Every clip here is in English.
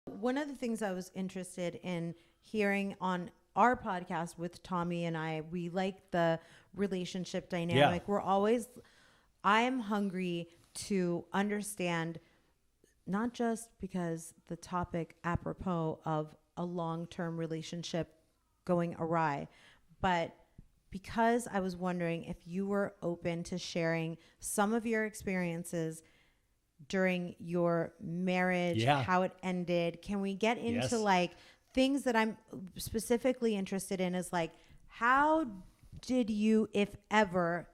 One of the things I was interested in hearing on our podcast with Tommy and I, we like the relationship dynamic. Yeah. I am hungry to understand, not just because the topic apropos of a long-term relationship going awry, but because I was wondering if you were open to sharing some of your experiences during your marriage, how it ended. Can we get into like things that I'm specifically interested in is like, how did you, if ever,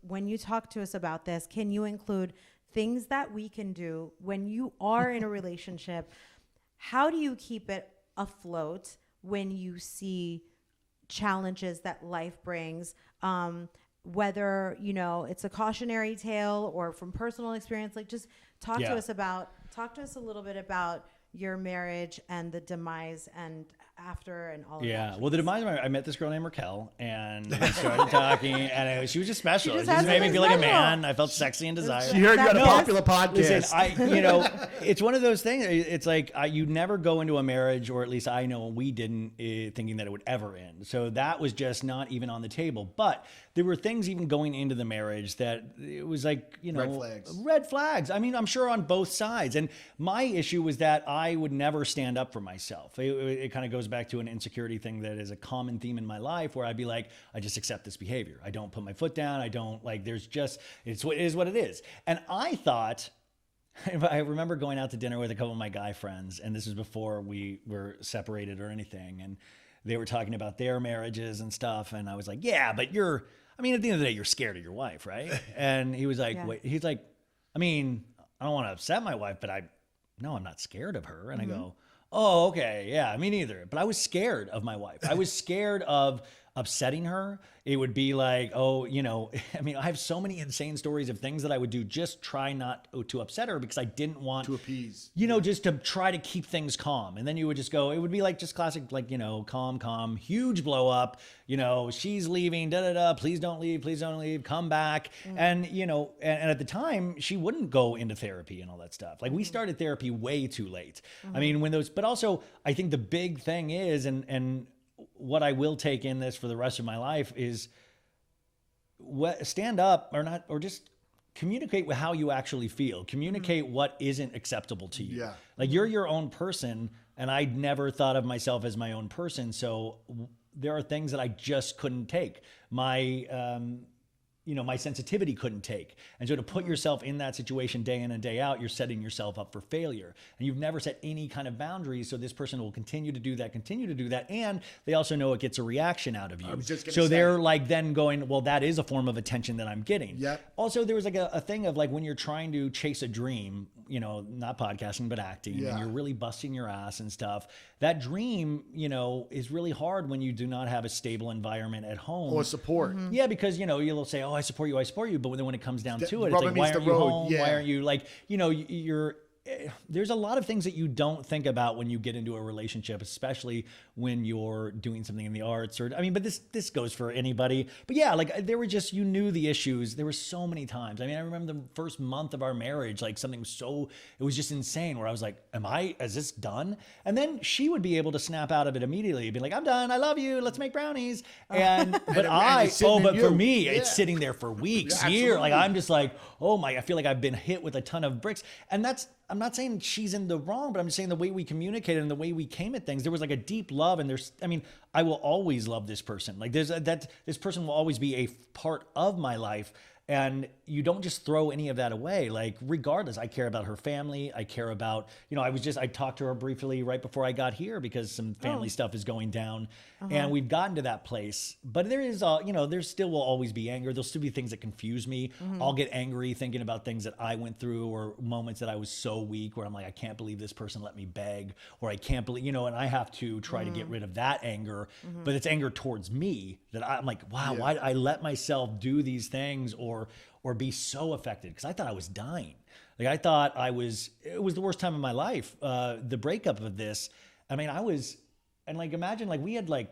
when you talk to us about this, can you include things that we can do when you are in a relationship? How do you keep it afloat when you see challenges that life brings? Whether, you know, it's a cautionary tale or from personal experience, like just talk to us a little bit about your marriage and the demise and after and all of that. Yeah. Well, the demise, I met this girl named Raquel and we started talking and she was just special. She just made me feel like a man. I felt sexy and desired. She heard you on a popular podcast. Listen, it's one of those things. It's like you never go into a marriage, or at least I know we didn't, thinking that it would ever end. So that was just not even on the table. But there were things even going into the marriage that it was like, you know, red flags. I mean, I'm sure on both sides. And my issue was that I would never stand up for myself. It kind of goes back to an insecurity thing that is a common theme in my life, where I'd be like, I just accept this behavior. I don't put my foot down. I don't like, it is what it is. And I thought, I remember going out to dinner with a couple of my guy friends, and this was before we were separated or anything. And they were talking about their marriages and stuff. And I was like, yeah, but at the end of the day, you're scared of your wife, right? And he was like, wait, he's like, I mean, I don't want to upset my wife, but I'm not scared of her. And I go, oh, okay. Yeah, me neither. But I was scared of my wife. I was scared of upsetting her. It would be like, oh, you know, I mean, I have so many insane stories of things that I would do, just try not to upset her because I didn't want to appease, you know, just to try to keep things calm. And then you would just go, it would be like just classic, like, you know, calm, huge blow up, you know, she's leaving, please don't leave, come back. And, you know, and at the time she wouldn't go into therapy and all that stuff. Like we started therapy way too late. I mean, but also I think the big thing is, and what I will take in this for the rest of my life is stand up or just communicate with how you actually feel. Communicate what isn't acceptable to you. Yeah. Like you're your own person, and I'd never thought of myself as my own person. So there are things that I just couldn't take. My sensitivity couldn't take. And so to put yourself in that situation day in and day out, you're setting yourself up for failure. And you've never set any kind of boundaries. So this person will continue to do that. And they also know it gets a reaction out of you. So they're like then going, well, that is a form of attention that I'm getting. Yep. Also, there was like a thing of like when you're trying to chase a dream, you know, not podcasting, but acting, and you're really busting your ass and stuff. That dream, you know, is really hard when you do not have a stable environment at home. Or support. Yeah, because, you know, you'll say, oh, I support you. But then when it comes down to it, it's like, why aren't you home? Why aren't you like, you know, there's a lot of things that you don't think about when you get into a relationship, especially when you're doing something in the arts but this goes for anybody. But yeah, like there were just, you knew the issues. There were so many times. I mean, I remember the first month of our marriage, like something it was just insane where I was like, is this done? And then she would be able to snap out of it immediately. Be like, I'm done. I love you. Let's make brownies. For me, it's sitting there for weeks, years. Like I'm just like, oh my, I feel like I've been hit with a ton of bricks. And I'm not saying she's in the wrong, but I'm just saying the way we communicated and the way we came at things, there was like a deep love. And I will always love this person. Like this person will always be a part of my life. And you don't just throw any of that away. Like regardless, I care about her family. I care about, you know, I talked to her briefly right before I got here because some family stuff is going down and we've gotten to that place, but there is, there still will always be anger. There'll still be things that confuse me. I'll get angry thinking about things that I went through or moments that I was so weak where I'm like, I can't believe this person let me beg, or I can't believe, and I have to try to get rid of that anger, but it's anger towards me that I'm like, wow, why did I let myself do these things or be so affected? Because I thought I was dying. Like I thought it was the worst time of my life. The breakup of this, and like, imagine like we had like,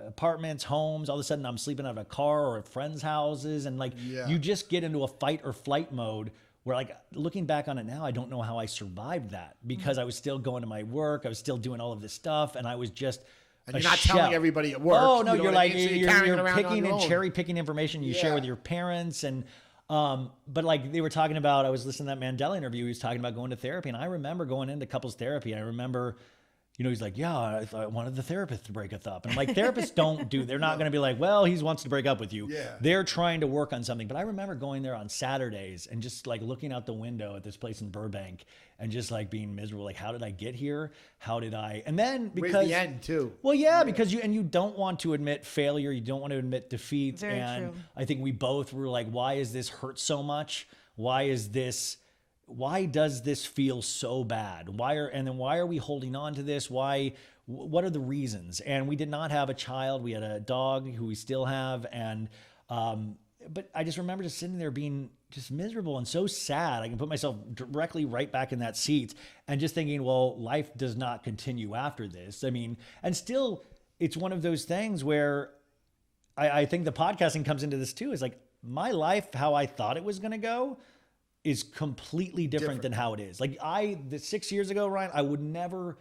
apartments, homes, all of a sudden I'm sleeping out of a car or at friends' houses. And like, you just get into a fight or flight mode where like looking back on it now, I don't know how I survived that because I was still going to my work. I was still doing all of this stuff. And I was just and you're not telling everybody at work. Oh no, you're like, you're picking and cherry picking information you share with your parents. And, but like they were talking about, I was listening to that Mandela interview. He was talking about going to therapy. And I remember going into couples therapy. And I remember, he's like, yeah, I wanted the therapist to break us up. And I'm like, therapists they're not going to be like, well, he wants to break up with you. Yeah. They're trying to work on something. But I remember going there on Saturdays and just like looking out the window at this place in Burbank and just like being miserable. Like, how did I get here? How did I? And then because right at the end too. Well, yeah, because you don't want to admit failure. You don't want to admit defeat. Very true. I think we both were like, why is this hurt so much? Why does this feel so bad? Why are we holding on to this? What are the reasons? And we did not have a child. We had a dog who we still have. And, but I just remember just sitting there being just miserable and so sad. I can put myself directly right back in that seat and just thinking, well, life does not continue after this. I mean, and still it's one of those things where I think the podcasting comes into this too, is like my life, how I thought it was going to go is completely different than how it is. Like 6 years ago, Ryan, I would never,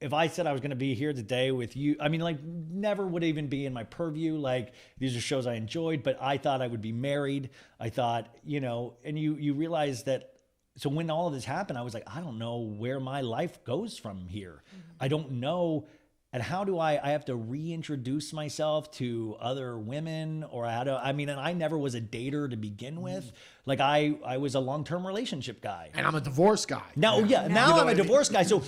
if I said I was going to be here today with you, I mean, like never would even be in my purview. Like these are shows I enjoyed, but I thought I would be married. I thought, and you realize that. So when all of this happened, I was like, I don't know where my life goes from here. Mm-hmm. I don't know. And how do I have to reintroduce myself to other women and I never was a dater to begin with. Like I was a long-term relationship guy. And I'm a divorce guy. Now I'm a divorce guy. So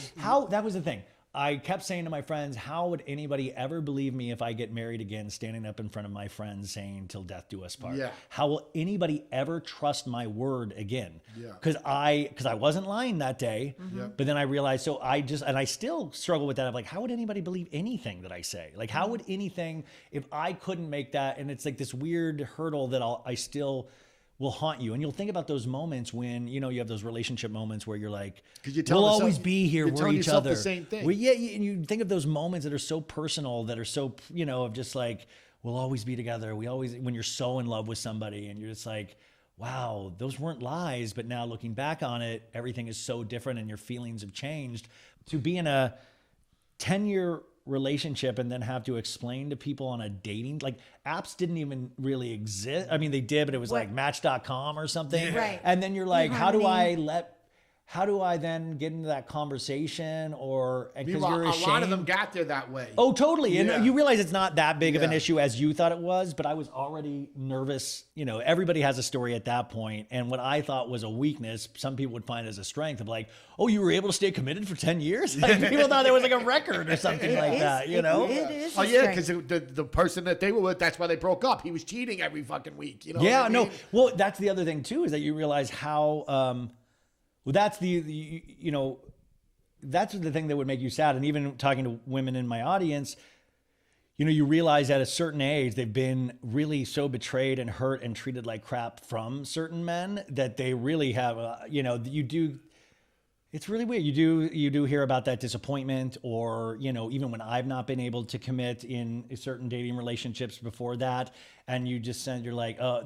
that was the thing. I kept saying to my friends, how would anybody ever believe me if I get married again, standing up in front of my friends saying till death do us part? Yeah. How will anybody ever trust my word again? Yeah. Because I wasn't lying that day. Mm-hmm. But then I realized, I still struggle with that. I'm like, how would anybody believe anything that I say? Like, how would anything, if I couldn't make that? And it's like this weird hurdle that I still will haunt you. And you'll think about those moments when, you have those relationship moments where you're like, we'll always be here for each other. The same thing. Well, yeah. And you think of those moments that are so personal, that are so, of just like, we'll always be together. When you're so in love with somebody and you're just like, wow, those weren't lies. But now looking back on it, everything is so different and your feelings have changed. To be in a 10-year relationship and then have to explain to people on a dating, like apps didn't even really exist. I mean, they did, but it was like Match.com or something. Yeah. Right. And then you're like, how do I then get into that conversation? Or because you're ashamed. A lot of them got there that way. Oh, totally. And you realize it's not that big of an issue as you thought it was, but I was already nervous. Everybody has a story at that point. And what I thought was a weakness, some people would find as a strength of like, oh, you were able to stay committed for 10 years? Like people thought there was like a record or something like that, It is. Oh yeah, because the person that they were with, that's why they broke up. He was cheating every fucking week. Yeah, no. Well, that's the other thing too, is that you realize how, well, that's that's the thing that would make you sad. And even talking to women in my audience, you realize at a certain age, they've been really so betrayed and hurt and treated like crap from certain men that they really have, it's really weird. You do hear about that disappointment, or, even when I've not been able to commit in certain dating relationships before that. And you're like, oh,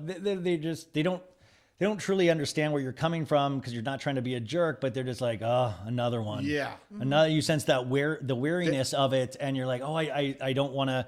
they don't truly understand where you're coming from because you're not trying to be a jerk, but they're just like, oh, another one. Yeah. Another, you sense that the weariness of it. And you're like, oh, I don't want to.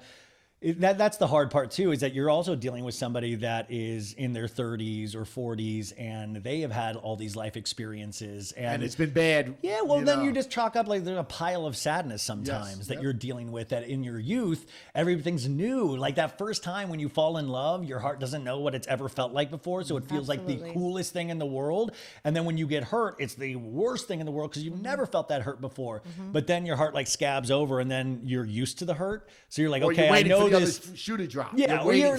That's the hard part too, is that you're also dealing with somebody that is in their 30s or 40s and they have had all these life experiences and it's been bad. Yeah. Well, then you just chalk up like there's a pile of sadness sometimes that you're dealing with, that in your youth, everything's new. Like that first time when you fall in love, your heart doesn't know what it's ever felt like before. So it feels like the coolest thing in the world. And then when you get hurt, it's the worst thing in the world because you've never felt that hurt before. But then your heart like scabs over and then you're used to the hurt. So you're like, okay, I know this shoe to drop. Yeah, you're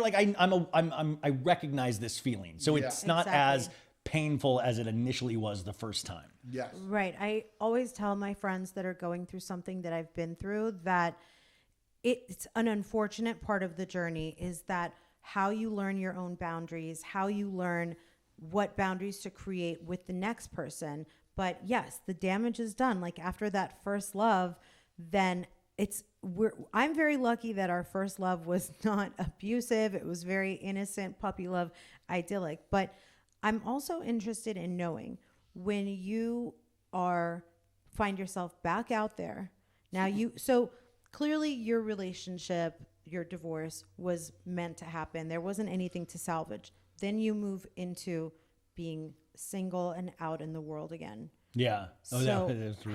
like, I recognize this feeling. So it's not as painful as it initially was the first time. Yes. Right. I always tell my friends that are going through something that I've been through that it's an unfortunate part of the journey is that how you learn your own boundaries, how you learn what boundaries to create with the next person. But yes, the damage is done. Like after that first love, then I'm very lucky that our first love was not abusive. It was very innocent, puppy love, idyllic. But I'm also interested in knowing when you find yourself back out there. Now so clearly your relationship, your divorce was meant to happen. There wasn't anything to salvage. Then you move into being single and out in the world again. Yeah. So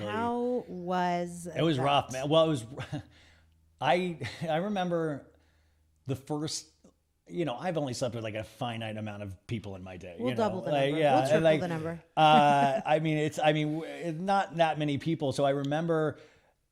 how was it? Was that? rough, man. Well, it was, I remember the first, I've only slept with like a finite amount of people in my day. We'll double the like, number. Yeah, we'll triple the number. It's not that many people. So I remember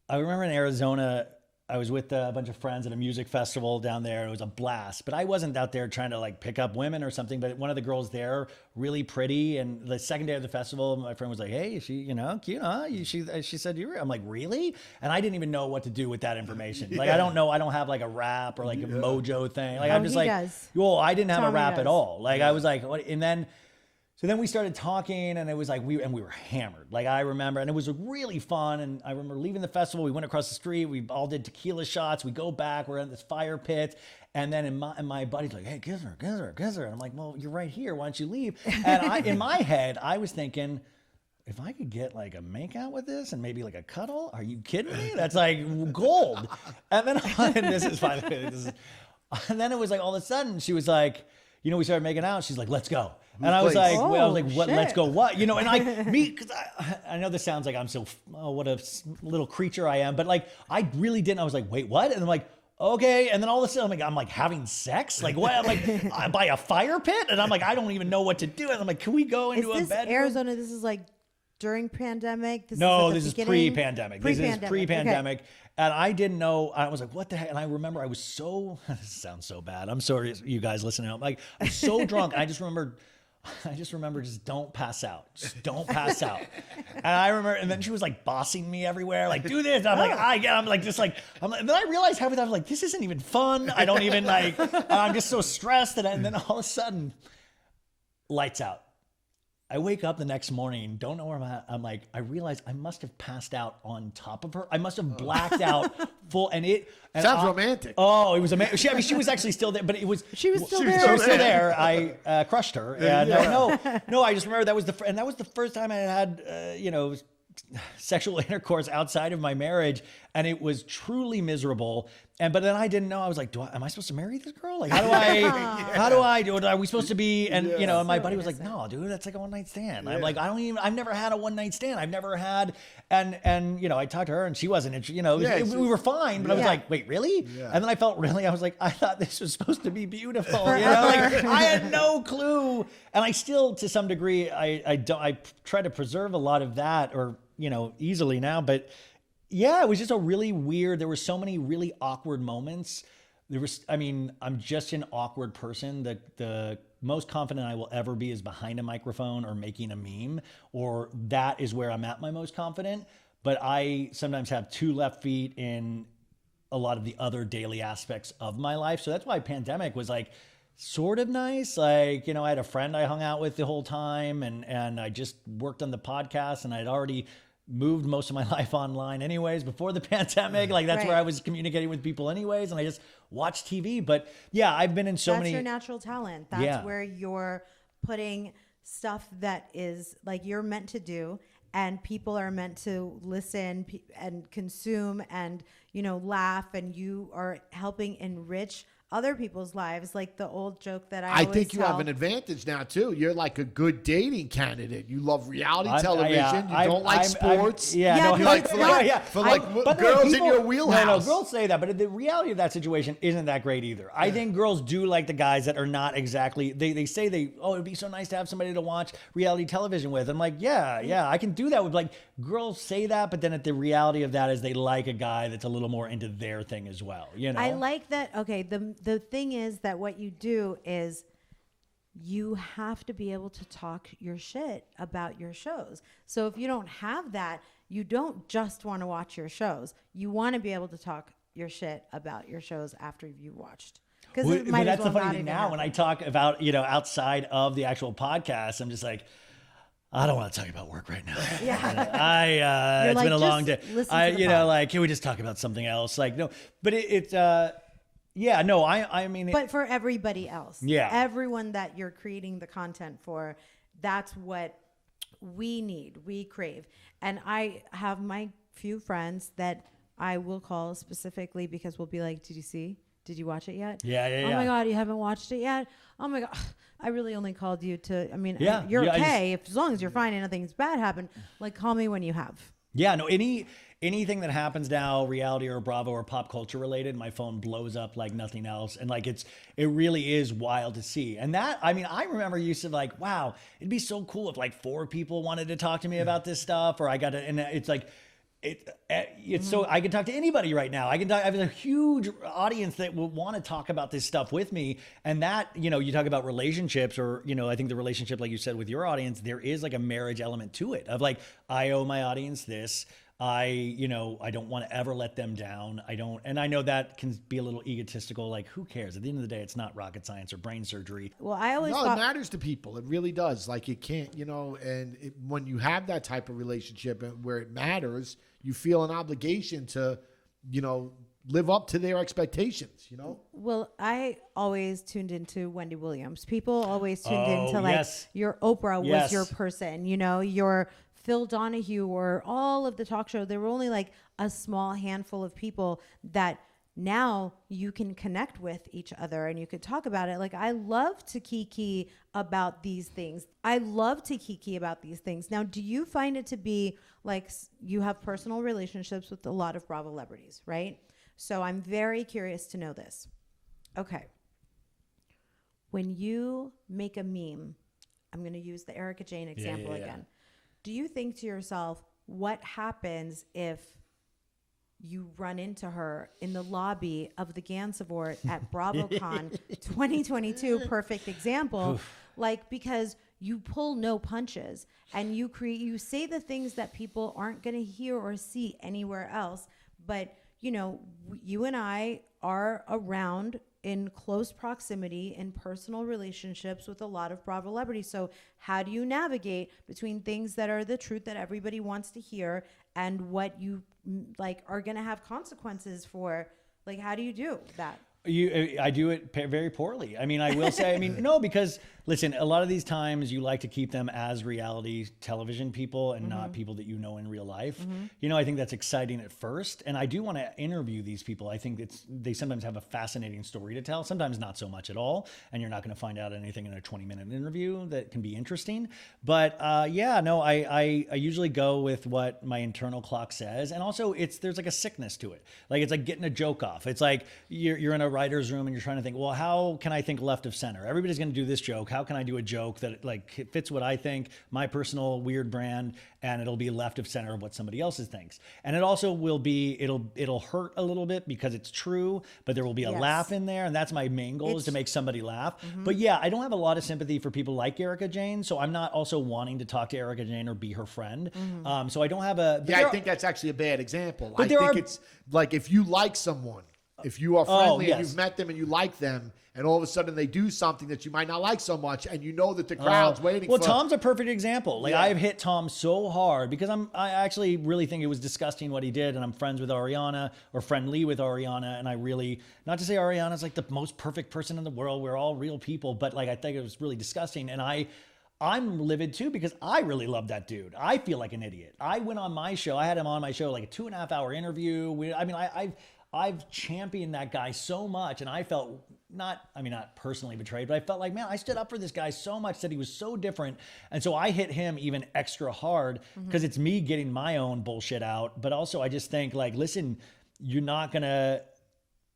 in Arizona, I was with a bunch of friends at a music festival down there. It was a blast, but I wasn't out there trying to like pick up women or something. But one of the girls there, really pretty. And the second day of the festival, my friend was like, "Hey, she, cute, huh?" She said, "You were." I'm like, "Really?" And I didn't even know what to do with that information. Like, I don't know. I don't have like a rap or like a mojo thing. Like, I'm just like, well, I didn't have a rap at all. Like, I was like, what? And then. So then we started talking, and it was like we were hammered. Like, I remember, and it was really fun. And I remember leaving the festival. We went across the street. We all did tequila shots. We go back. We're in this fire pit, and then my buddy's like, "Hey, kiss her." And I'm like, "Well, you're right here. Why don't you leave?" And in my head, I was thinking, if I could get like a make out with this and maybe like a cuddle, are you kidding me? That's like gold. And then and then it was like all of a sudden she was like, we started making out. She's like, "Let's go." And I was like, what? Let's go. What? And because I know this sounds like I'm so, what a little creature I am. But like, I really didn't. I was like, wait, what? And I'm like, okay. And then all of a sudden I'm like having sex? Like what? I'm like, by a fire pit? And I'm like, I don't even know what to do. And I'm like, can we go into a bedroom? Arizona, this is like during pandemic? This is pre-pandemic. This is pre-pandemic. Okay. And I didn't know. I was like, what the heck? And I remember I was so, this sounds so bad. I'm sorry, you guys listening. I'm so drunk. I just remember just don't pass out. Just don't pass out. And I remember, and then she was like bossing me everywhere, like, do this. And I'm like, and then I realized halfway through, I was like, this isn't even fun. I don't even I'm just so stressed. And then all of a sudden, lights out. I wake up the next morning, don't know where I'm at. I'm like, I realize I must have passed out on top of her. I must have blacked out full. Sounds romantic. Oh, it was amazing. She was actually still there, but she was still there. I crushed her. No. I just remember that was the first time I had, sexual intercourse outside of my marriage, and it was truly miserable. But then I didn't know. I was like, am I supposed to marry this girl? Like, how do I do it? Are we supposed to be? And and my buddy was like, no, dude, that's like a one night stand. Yeah. I'm like, I've never had a one night stand. I've never had, and I talked to her, and she wasn't interested. We were fine, but I was like, wait, really? Yeah. And then I felt I was like, I thought this was supposed to be beautiful. I had no clue, and I still, to some degree, I try to preserve a lot of that, or easily now, but. Yeah, it was just a really weird, there were so many really awkward moments. I'm just an awkward person. The most confident I will ever be is behind a microphone or making a meme, or that is where I'm at my most confident. But I sometimes have two left feet in a lot of the other daily aspects of my life. So that's why pandemic was like sort of nice. I had a friend I hung out with the whole time, and I just worked on the podcast, and I'd already moved most of my life online anyways before the pandemic. Like that's where I was communicating with people anyways, and I just watched TV. But yeah, I've been in that's your natural talent. That's where you're putting stuff that is like you're meant to do, and people are meant to listen and consume and laugh, and you are helping enrich other people's lives. Like the old joke that I think you have an advantage now too. You're like a good dating candidate. You love reality television. You don't like sports. But girls in your wheelhouse. No, girls say that, but the reality of that situation isn't that great either. I think girls do like the guys that are not exactly. They say it'd be so nice to have somebody to watch reality television with. I'm like, yeah, I can do that with like girls say that, but then the reality of that is they like a guy that's a little more into their thing as well. I like that. Okay, the thing is that what you do is you have to be able to talk your shit about your shows. So if you don't have that, you don't just want to watch your shows. You want to be able to talk your shit about your shows after you've watched. Because that's the funny thing now when I talk about, outside of the actual podcast, I'm just like, I don't want to talk about work right now. Yeah. It's been a long day. Can we just talk about something else? Like, no, but Yeah, no, I mean, but for everybody else, yeah, everyone that you're creating the content for, that's what we need, we crave. And I have my few friends that I will call specifically because we'll be like, did you see? Did you watch it yet? Yeah. Oh my God, you haven't watched it yet? Oh my God, I really only called you to, I mean, yeah, you're okay. As long as you're fine and nothing's bad happened, like call me when you have. Yeah, no, anything that happens now, reality or Bravo or pop culture related, my phone blows up like nothing else. And like, it really is wild to see. And that, I mean, I remember you said like, wow, it'd be so cool if like 4 people wanted to talk to me about this stuff, or I got to, and it's like, it's so I can talk to anybody right now. I have a huge audience that will want to talk about this stuff with me. And that, you know, you talk about relationships, or, you know, I think the relationship, like you said, with your audience, there is like a marriage element to it of like, I owe my audience this. I don't want to ever let them down. And I know that can be a little egotistical. Like, who cares? At the end of the day, it's not rocket science or brain surgery. Well, I always it matters to people. It really does. Like, it can't, you know, and when you have that type of relationship where it matters, you feel an obligation to, you know, live up to their expectations, you know? Well, I always tuned into Wendy Williams. People always tuned into like yes. your Oprah was Yes. your person, you know, your Phil Donahue, or all of the talk show. There were only like a small handful of people that now you can connect with each other and you could talk about it. Like, I love to kiki about these things. Now, do you find it to be like you have personal relationships with a lot of Bravo celebrities, right? So I'm very curious to know this. Okay. When you make a meme, I'm going to use the Erica Jane example again. Do you think to yourself, what happens if you run into her in the lobby of the Gansevoort at BravoCon 2022? Perfect example. Like, because you pull no punches and you say the things that people aren't going to hear or see anywhere else. But, you know, you and I are around in close proximity in personal relationships with a lot of Bravo celebrities. So how do you navigate between things that are the truth that everybody wants to hear and what you like are going to have consequences for? Like, how do you do that? I do it very poorly. I mean, I will say, no, because listen, a lot of these times you like to keep them as reality television people and not people that you know in real life. You know, I think that's exciting at first. And I do want to interview these people. I think they sometimes have a fascinating story to tell, sometimes not so much at all. And you're not going to find out anything in a 20-minute interview that can be interesting. But I usually go with what my internal clock says. And also there's like a sickness to it. Like, it's like getting a joke off. It's like you're in a writer's room and you're trying to think, well, how can I think left of center? Everybody's going to do this joke. How can I do a joke that like fits what I think, my personal weird brand, and it'll be left of center of what somebody else's thinks. And it also will be, it'll hurt a little bit because it's true, but there will be a laugh in there. And that's my main goal, is to make somebody laugh. But yeah, I don't have a lot of sympathy for people like Erica Jane. So I'm not also wanting to talk to Erica Jane or be her friend. So I don't have I think that's actually a bad example. I think it's like, if you like someone, if you are friendly and you've met them and you like them, and all of a sudden they do something that you might not like so much, and you know that the crowd's waiting for. Well, Tom's a perfect example. Like, I've hit Tom so hard because I actually really think it was disgusting what he did, and I'm friends with Ariana, or friendly with Ariana, and I really, not to say Ariana's like the most perfect person in the world, we're all real people, but like, I think it was really disgusting, and I'm livid too because I really love that dude. I feel like an idiot. I went on my show, I had him on my show, like a 2.5 hour interview. I've championed that guy so much, and I felt not personally betrayed, but I felt like, man, I stood up for this guy so much, that he was so different. And so I hit him even extra hard because it's me getting my own bullshit out. But also I just think, like, listen, you're not going to,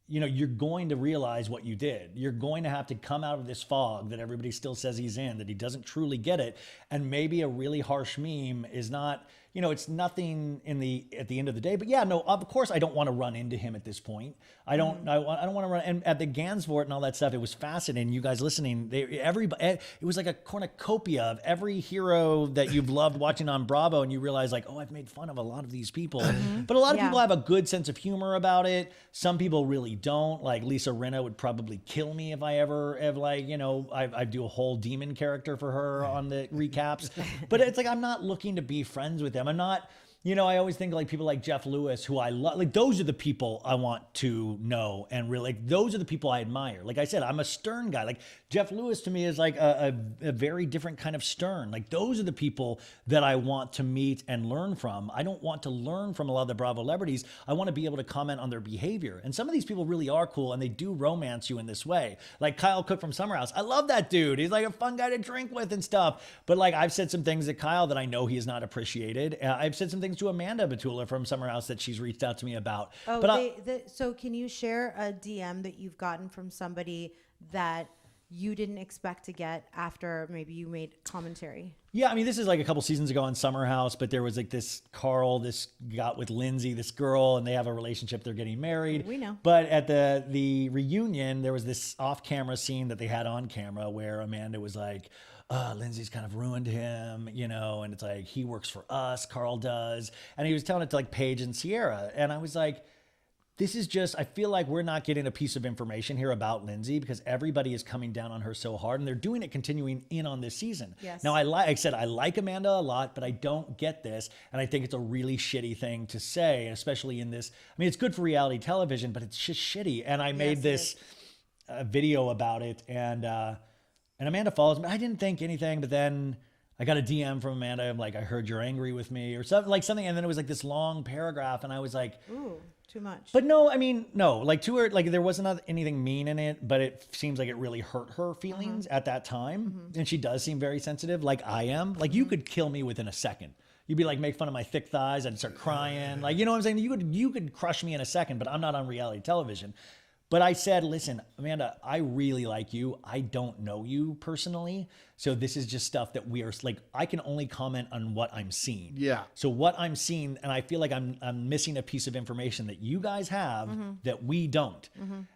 you're going to realize what you did. You're going to have to come out of this fog that everybody still says he's in, that he doesn't truly get it. And maybe a really harsh meme is not, it's nothing at the end of the day. But yeah, no, of course I don't want to run into him at this point. I don't want to run. And at the Gansevoort and all that stuff, it was fascinating. You guys listening, it was like a cornucopia of every hero that you've loved watching on Bravo, and you realize, like, oh, I've made fun of a lot of these people. But a lot of people have a good sense of humor about it. Some people really don't. Like Lisa Rinna would probably kill me if I ever have, like, I do a whole demon character for her on the recaps. But it's like, I'm not looking to be friends with them. I'm not, you know, I always think like people like Jeff Lewis, who I love, like those are the people I want to know and really, like, those are the people I admire. Like I said, I'm a Stern guy. Like Jeff Lewis to me is like a very different kind of Stern. Like those are the people that I want to meet and learn from. I don't want to learn from a lot of the Bravo celebrities. I want to be able to comment on their behavior. And some of these people really are cool and they do romance you in this way. Like Kyle Cook from Summer House. I love that dude. He's like a fun guy to drink with and stuff. But like I've said some things to Kyle that I know he has not appreciated. I've said some things to Amanda Batula from Summer House that she's reached out to me about. Oh, but so can you share a DM that you've gotten from somebody that you didn't expect to get after maybe you made commentary? Yeah, I mean, this is like a couple seasons ago on Summer House, but there was like this got with Lindsay, this girl, and they have a relationship. They're getting married. We know. But at the reunion, there was this off-camera scene that they had on camera where Amanda was like, Lindsay's kind of ruined him, you know, and it's like, he works for us, Carl does. And he was telling it to like Paige and Sierra. And I was like, this is just, I feel like we're not getting a piece of information here about Lindsay because everybody is coming down on her so hard and they're doing it continuing in on this season. Yes. Now, I like Amanda a lot, but I don't get this. And I think it's a really shitty thing to say, especially in this. I mean, it's good for reality television, but it's just shitty. And I made this video about it and Amanda follows me. I didn't think anything, but then I got a DM from Amanda. I'm like, I heard you're angry with me or something. And then it was like this long paragraph. And I was like, ooh, too much. But no, I mean, no, like to her, like there wasn't anything mean in it, but it seems like it really hurt her feelings at that time. And she does seem very sensitive, like I am. Like you could kill me within a second. You'd be like, make fun of my thick thighs. I'd start crying. Like, you know what I'm saying? You could crush me in a second, but I'm not on reality television. But I said, listen, Amanda, I really like you. I don't know you personally. So this is just stuff that we are like, I can only comment on what I'm seeing. Yeah. So what I'm seeing, and I feel like I'm missing a piece of information that you guys have that we don't.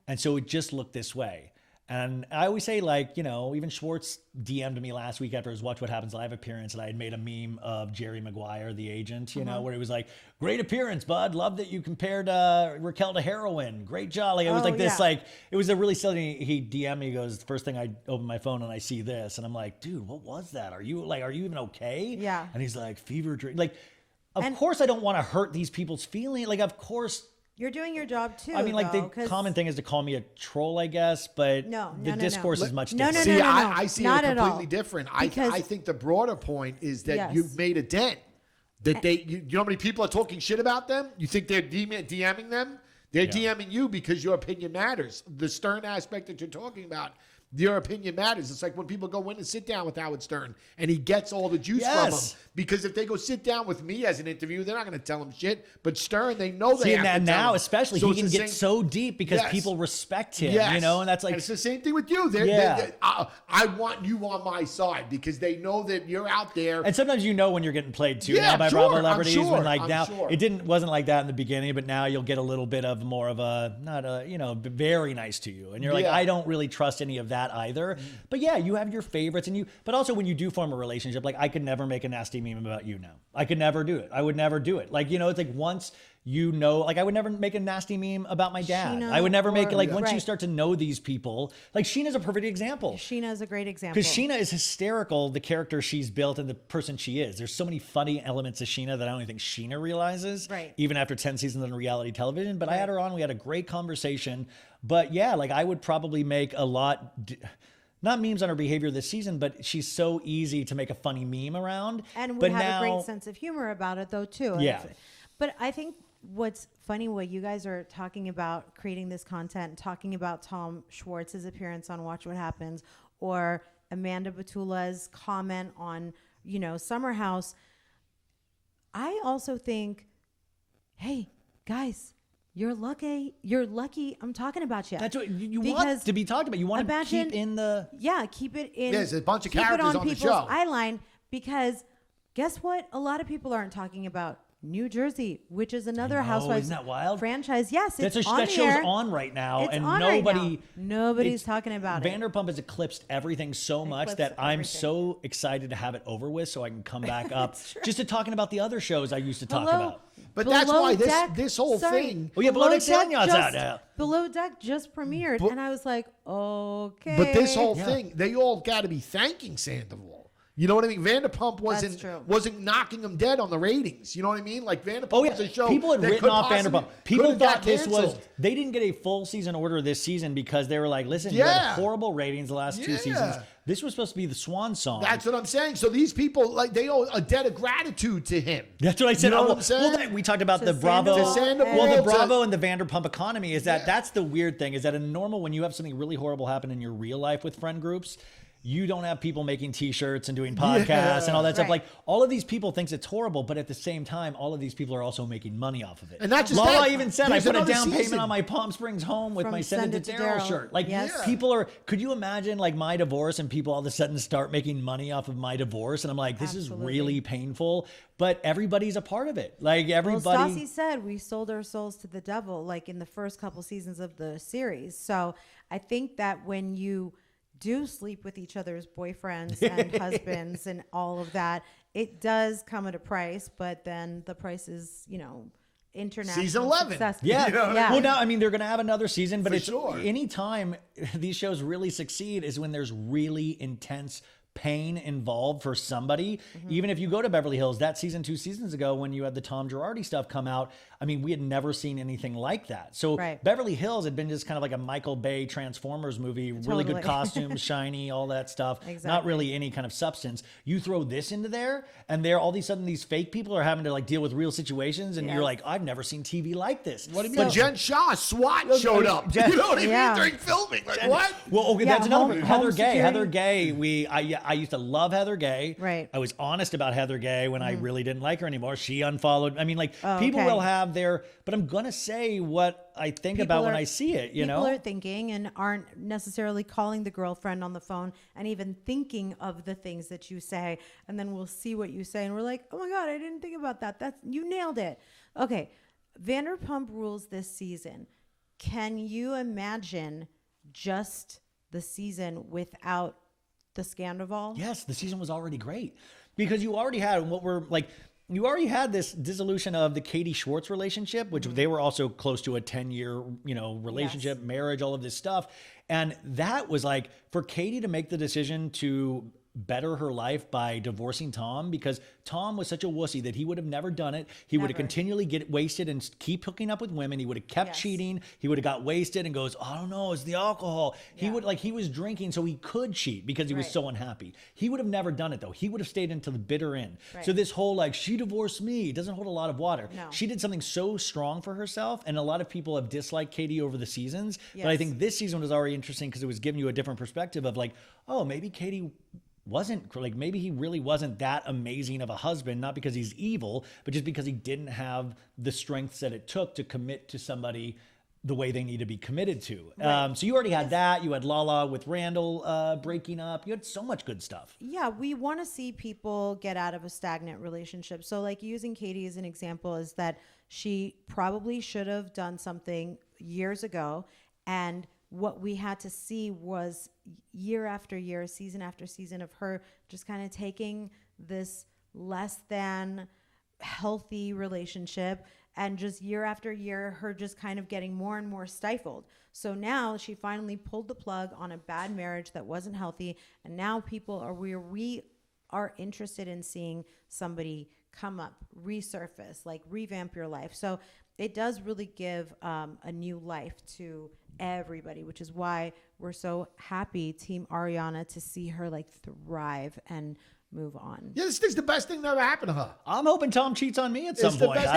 And so it just looked this way. And I always say, like, you know, even Schwartz DM'd me last week after his Watch What Happens Live appearance, and I had made a meme of Jerry Maguire, the agent, you know, where it was like, great appearance, bud. Love that you compared Raquel to heroin. Great job. Like, it was this, like, it was a really silly, he DM'd me, he goes, the first thing I open my phone and I see this. And I'm like, dude, what was that? Are you even okay? Yeah. And he's like, fever dream. Like, of course I don't want to hurt these people's feelings. Like, of course. You're doing your job too. I mean, like the common thing is to call me a troll, I guess, but the discourse is much different. See, I see it completely different. I think the broader point is that you've made a dent. That you know how many people are talking shit about them? You think they're DMing them? They're DMing you because your opinion matters. The Stern aspect that you're talking about, your opinion matters. It's like when people go in and sit down with Howard Stern and he gets all the juice from them. Because if they go sit down with me as an interview, they're not going to tell him shit. But Stern, they know they have to tell now, him. Especially, so he can get so deep because people respect him, you know? And that's like... And it's the same thing with you. I want you on my side because they know that you're out there. And sometimes you know when you're getting played too now by Bravo celebrities. It wasn't like that in the beginning, but now you'll get a little bit of more of very nice to you. And you're like, I don't really trust any of that either. But yeah, you have your favorites but also when you do form a relationship, like I could never make a nasty meme about you now. I could never do it. I would never do it. Like, you know, it's like once you know, like I would never make a nasty meme about my dad. Sheena, I would never make it like once you start to know these people, like Sheena's a perfect example. Sheena's a great example. Because Sheena is hysterical, the character she's built and the person she is. There's so many funny elements of Sheena that I don't even think Sheena realizes, even after 10 seasons on reality television. But I had her on, we had a great conversation. But yeah, like I would probably make a lot... Not memes on her behavior this season, but she's so easy to make a funny meme around. And would have a great sense of humor about it, though, too. Yeah. But I think what's funny, what you guys are talking about, creating this content, talking about Tom Schwartz's appearance on Watch What Happens, or Amanda Batula's comment on, you know, Summer House. I also think, hey, guys, you're lucky. I'm talking about you. That's what you want to be talked about. You want to keep in the... Yeah, keep it in... There's a bunch of characters on the show. Eye line, because guess what? A lot of people aren't talking about New Jersey, which is another Housewives isn't that wild? franchise. Yes, it's on that show's on right now, and nobody's talking about it. Vanderpump has eclipsed everything so much that I'm so excited to have it over with, so I can come back up just to talking about the other shows I used to talk about. But that's why this whole thing. Oh yeah, Below Deck's out now. Below Deck just premiered, and I was like, okay. But this whole thing, they all got to be thanking Scandoval. You know what I mean? Vanderpump wasn't knocking them dead on the ratings. You know what I mean? Like Vanderpump was a show. People had written off Vanderpump. People thought this canceled. was. They didn't get a full season order this season because they were like, "Listen, you had horrible ratings the last 2 seasons. This was supposed to be the swan song." That's what I'm saying. So these people, like, they owe a debt of gratitude to him. That's what I said. You know what I'm saying? Well, we talked about the Bravo. Well, the Bravo and the Vanderpump economy is that that's the weird thing. Is that in normal, when you have something really horrible happen in your real life with friend groups, you don't have people making T-shirts and doing podcasts and all that stuff. Like, all of these people thinks it's horrible, but at the same time, all of these people are also making money off of it. And not just Lala that, even said, I put a down payment on my Palm Springs home with my Send It to Daryl shirt. Like, people are, could you imagine, like, my divorce and people all of a sudden start making money off of my divorce? And I'm like, this is really painful, but everybody's a part of it. Like, everybody. Well, Stassi said we sold our souls to the devil, like, in the first couple seasons of the series. So I think that when you do sleep with each other's boyfriends and husbands and all of that, it does come at a price, but then the price is, international season 11 success. Well, now, I mean, they're going to have another season, but For anytime these shows really succeed is when there's really intense pain involved for somebody. Even if you go to Beverly Hills, that season 2 seasons ago, when you had the Tom Girardi stuff come out, I mean, we had never seen anything like that. So Beverly Hills had been just kind of like a Michael Bay Transformers movie, really good costumes, shiny, all that stuff. Not really any kind of substance. You throw this into there, and all of a sudden these fake people are having to like deal with real situations, and you're like, I've never seen TV like this. What do you mean? Jen Shah, SWAT showed up. You know what I mean? During filming. Like, what? Well, okay, that's another one. Heather Gay. Heather Gay, I used to love Heather Gay. Right. I was honest about Heather Gay when I really didn't like her anymore. She unfollowed. I mean, like, people will have their, but I'm going to say what I think about when I see it, you know? People are thinking and aren't necessarily calling the girlfriend on the phone and even thinking of the things that you say. And then we'll see what you say. And we're like, oh my God, I didn't think about that. You nailed it. Okay. Vanderpump Rules this season. Can you imagine just the season without the Scandoval? Yes, the season was already great because you already had you already had this dissolution of the Katie Schwartz relationship, which they were also close to a 10-year, relationship, marriage, all of this stuff. And that was like, for Katie to make the decision to better her life by divorcing Tom, because Tom was such a wussy that he would have never done it. He would have continually get wasted and keep hooking up with women. He would have kept cheating. He would have got wasted and goes, I don't know, it's the alcohol. He would he was drinking so he could cheat because he was so unhappy. He would have never done it though. He would have stayed until the bitter end. So this whole she divorced me doesn't hold a lot of water. No. She did something so strong for herself, and a lot of people have disliked Katie over the seasons. But I think this season was already interesting because it was giving you a different perspective of oh, maybe Katie wasn't maybe he really wasn't that amazing of a husband, not because he's evil, but just because he didn't have the strengths that it took to commit to somebody the way they need to be committed to. So you already had that. You had Lala with Randall breaking up. You had so much good stuff. Yeah, we want to see people get out of a stagnant relationship. So using Katie as an example is that she probably should have done something years ago, and what we had to see was year after year, season after season of her just kind of taking this less than healthy relationship and just year after year, her just kind of getting more and more stifled. So now she finally pulled the plug on a bad marriage that wasn't healthy. And now we are interested in seeing somebody come up, resurface, revamp your life. So it does really give a new life to everybody, which is why we're so happy, Team Ariana, to see her thrive and move on. Yeah, this is the best thing that ever happened to her. I'm hoping Tom cheats on me at some point. Next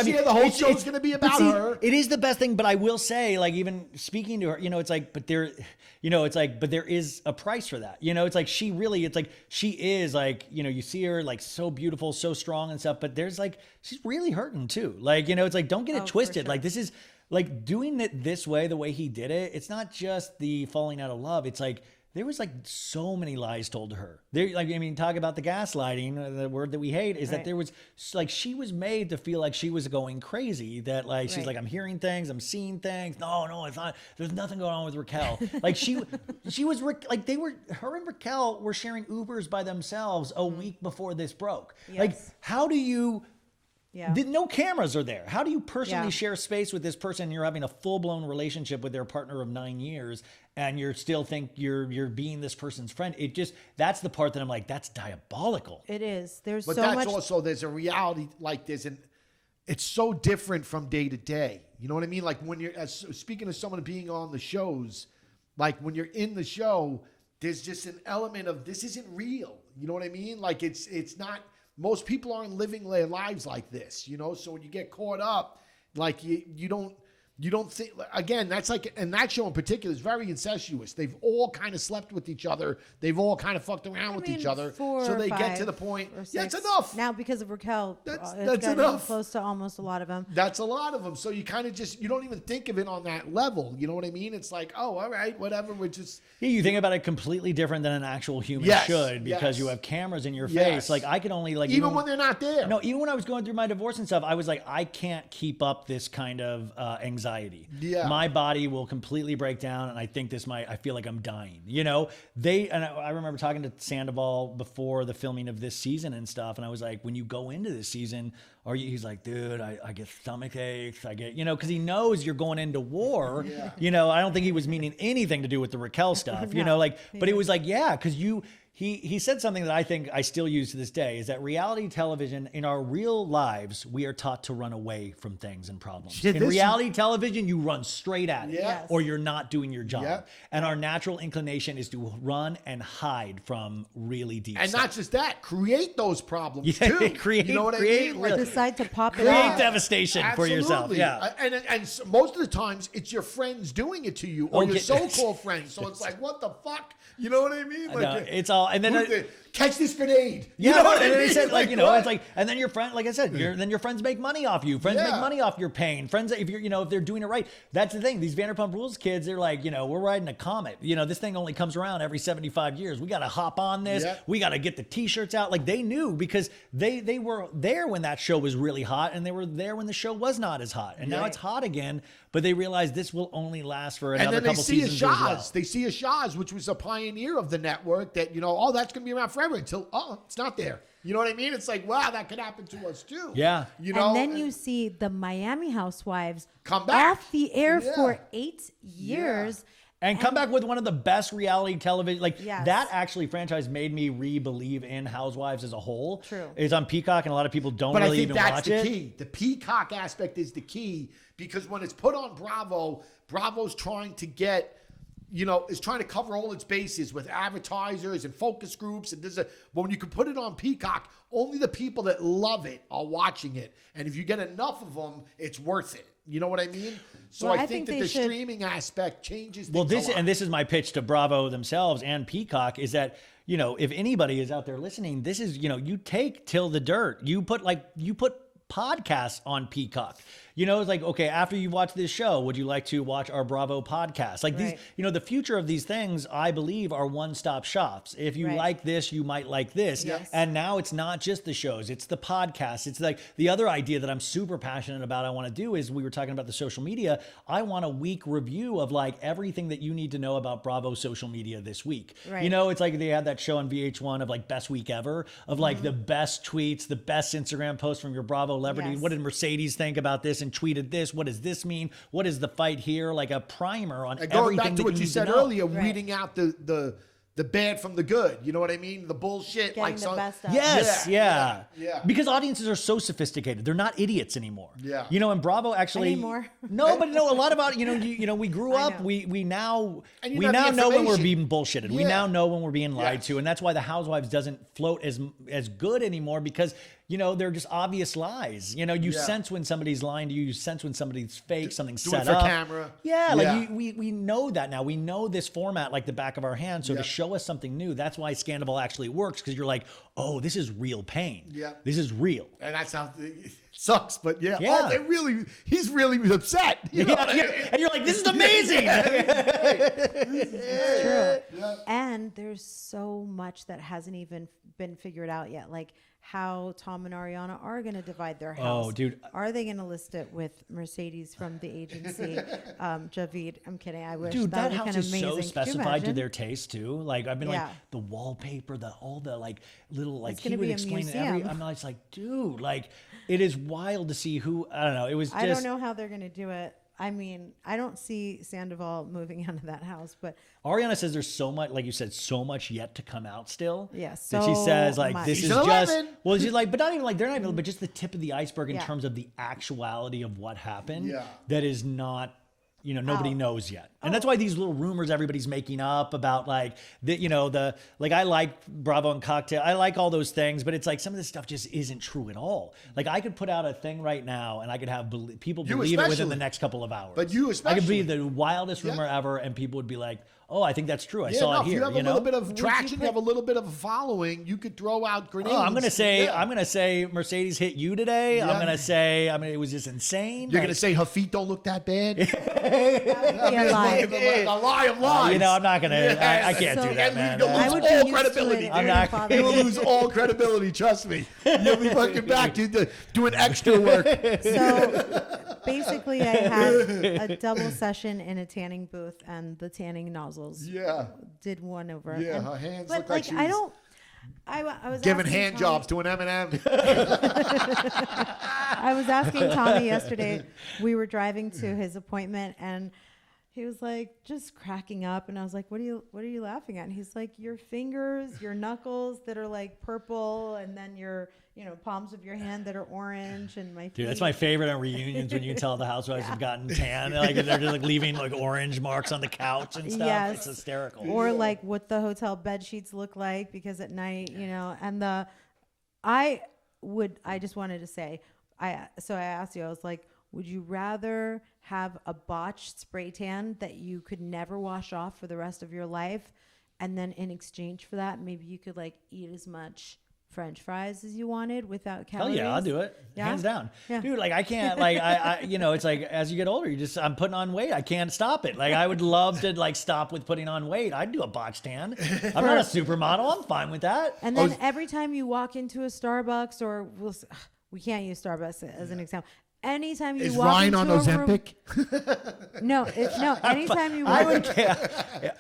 year the whole show's going to be about her. It is the best thing, but I will say, even speaking to her, but there is a price for that. She is you see her so beautiful, so strong and stuff, but she's really hurting too. Don't get it twisted. Sure. This is doing it this way, the way he did it. It's not just the falling out of love. It's there was so many lies told to her. Talk about the gaslighting, the word that we hate, is that there was she was made to feel like she was going crazy, that she's I'm hearing things, I'm seeing things. No, it's not. There's nothing going on with Raquel. she was her and Raquel were sharing Ubers by themselves a week before this broke. Yes. How do you Yeah. No cameras are there. How do you personally share space with this person? You're having a full-blown relationship with their partner of 9 years, and you still think you're being this person's friend. That's the part that I'm like, that's diabolical. It is. There's but so that's much. Also, there's a reality like this, and it's so different from day to day. You know what I mean? Like when speaking of someone being on the shows, like when you're in the show, there's just an element of this isn't real. You know what I mean? Like it's not. Most people aren't living their lives like this, you know? So when you get caught up, like you don't think, again, that's like, and that show in particular is very incestuous. They've all kind of slept with each other. They've all kind of fucked around with each other. So they get to the point, it's enough. Now because of Raquel, that's enough. Close to almost a lot of them. That's a lot of them. So you kind of you don't even think of it on that level. You know what I mean? It's like, oh, all right, whatever. We're just. Yeah, you think about it completely different than an actual human should, because you have cameras in your face. Like I could only even when they're not there. No, even when I was going through my divorce and stuff, I was like, I can't keep up this kind of anxiety. Yeah. My body will completely break down, and I think I feel like I'm dying. You know, I remember talking to Scandoval before the filming of this season and stuff, and I was like, when you go into this season, he's like, dude, I get stomach aches. I get, because he knows you're going into war. Yeah. You know, I don't think he was meaning anything to do with the Raquel stuff, but it was like, because he said something that I think I still use to this day, is that reality television, in our real lives, we are taught to run away from things and problems. In reality television, you run straight at it, or you're not doing your job. Yep. And our natural inclination is to run and hide from really deep stuff. Not just that, create those problems too. You know what I mean? Like decide to pop it create out. Devastation for yourself. Yeah. And most of the times, it's your friends doing it to you, or your so-called friends. So it's like, what the fuck? You know what I mean? Like, it's all, and then catch this grenade. You know what I mean? Said, it's like, and then your friend, like I said, then your friends make money off you. Friends make money off your pain. Friends, if they're doing it right. That's the thing. These Vanderpump Rules kids, they're like, we're riding a comet. This thing only comes around every 75 years. We got to hop on this. Yep. We got to get the t-shirts out. Like they knew, because they were there when that show was really hot, and they were there when the show was not as hot. And now it's hot again, but they realize this will only last for another couple seasons as well. They see a Shahs, which was a pioneer of the network, that, that's going to be around forever until, it's not there. You know what I mean? It's like, wow, that could happen to us too. Yeah. And then you see the Miami Housewives come back off the air for 8 years. Yeah. And come back with one of the best reality television. That actually franchise made me re-believe in Housewives as a whole. True. It's on Peacock, and a lot of people don't really even watch it. But I think that's the key. The Peacock aspect is the key, because when it's put on Bravo's trying to get, is trying to cover all its bases with advertisers and focus groups. And but when you can put it on Peacock, only the people that love it are watching it. And if you get enough of them, it's worth it. You know what I mean? So I think that the streaming aspect changes things a lot. And this is my pitch to Bravo themselves and Peacock, is that, if anybody is out there listening, this is, you take Till the Dirt. You put podcasts on Peacock. It's like, okay, after you watch this show, would you like to watch our Bravo podcast? Like these, the future of these things, I believe, are one-stop shops. If you like this, you might like this. Yes. And now it's not just the shows, it's the podcasts. It's like the other idea that I'm super passionate about, I want to do, is we were talking about the social media. I want a week review of like everything that you need to know about Bravo social media this week. Right. It's like they had that show on VH1 of like best week ever, of like the best tweets, the best Instagram posts from your Bravo celebrity. Yes. What did Mercedes think about this and tweeted this? What does this mean? What is the fight here? Like a primer on everything. Going back to what you said earlier, right. weeding out the bad from the good. You know what I mean? The bullshit. Getting the best out. Yes, yeah. Because audiences are so sophisticated. They're not idiots anymore. Yeah. And Bravo actually... Anymore? No, but a lot about, we grew up, we now know when we're being bullshitted. Yeah. We now know when we're being lied to. And that's why the Housewives doesn't float as good anymore, because... they're just obvious lies. You sense when somebody's lying to you. You sense when somebody's fake, something's set up. For camera. Yeah, we know that now. We know this format like the back of our hand. So to show us something new, that's why Scandoval actually works, because you're like, oh, this is real pain. Yeah. This is real. And that's how it sucks, but oh, he's really upset. You know And you're like, this is amazing. It's true. Yeah. And there's so much that hasn't even been figured out yet. Like how Tom and Ariana are going to divide their house. Oh, dude. Are they going to list it with Mercedes from the agency? Javid. I'm kidding. I wish. Dude, that would house be is so specified to their taste too. Like I've been like the wallpaper, all the like little like he would explain it I'm not. It's like, dude, like It is wild to see who, I don't know. It was just. I don't know how they're going to do it. I mean, I don't see Scandoval moving out of that house, but Ariana says there's so much, like you said, so much yet to come out still. Yes. Yeah, that she says like much. this is Season just 11. well, she's like, but not even like they're not even, but just the tip of the iceberg in Yeah. terms of the actuality of what happened. Yeah. That is not. Nobody knows yet. And that's why these little rumors everybody's making up about like I like Bravo and Cocktail. I like all those things, but it's like some of this stuff just isn't true at all. Like I could put out a thing right now and I could have people believe it within the next couple of hours. But you especially. I could be the wildest rumor ever and people would be like, oh, I think that's true. I saw it here. If you have a little bit of traction, you have a little bit of a following, you could throw out grenades. Oh, I'm gonna say Mercedes hit you today. Yeah. I'm gonna say it was just insane. You're gonna say her feet don't look that bad. a lie. A lie of lies. I'm not gonna. I can't do that, man. You'll I lose would be all used to credibility. it. I'm not- You will lose all credibility. Trust me. You'll be fucking back doing extra work. So basically, I had a double session in a tanning booth, and the tanning nozzles Yeah. did one over. Yeah, And, her hands but look like she I was don't. I was giving asking hand Tommy- jobs to an M&M. I was asking Tommy yesterday. We were driving to his appointment, and he was like just cracking up, and I was like, "What are you laughing at?" And he's like, "Your fingers, your knuckles that are like purple, and then your palms of your hand that are orange, and my feet." Dude, that's my favorite on reunions when you can tell the housewives have gotten tan. Like they're just like leaving like orange marks on the couch and stuff. Yes. It's hysterical. Or like what the hotel bed sheets look like, because at night, and I just wanted to say, so I asked you, I was like, would you rather have a botched spray tan that you could never wash off for the rest of your life, and then in exchange for that, maybe you could like eat as much French fries as you wanted without Hell calories? yeah, I'll do it. Yeah? Hands down. Yeah. Dude, like I can't like I it's like as you get older, I'm putting on weight. I can't stop it. Like I would love to like stop with putting on weight. I'd do a botch tan. I'm not a supermodel. I'm fine with that. And then every time you walk into a Starbucks, or we can't use Starbucks as an example. Anytime you Is walk Ryan into on a room, Ozempic? no. Anytime you walk,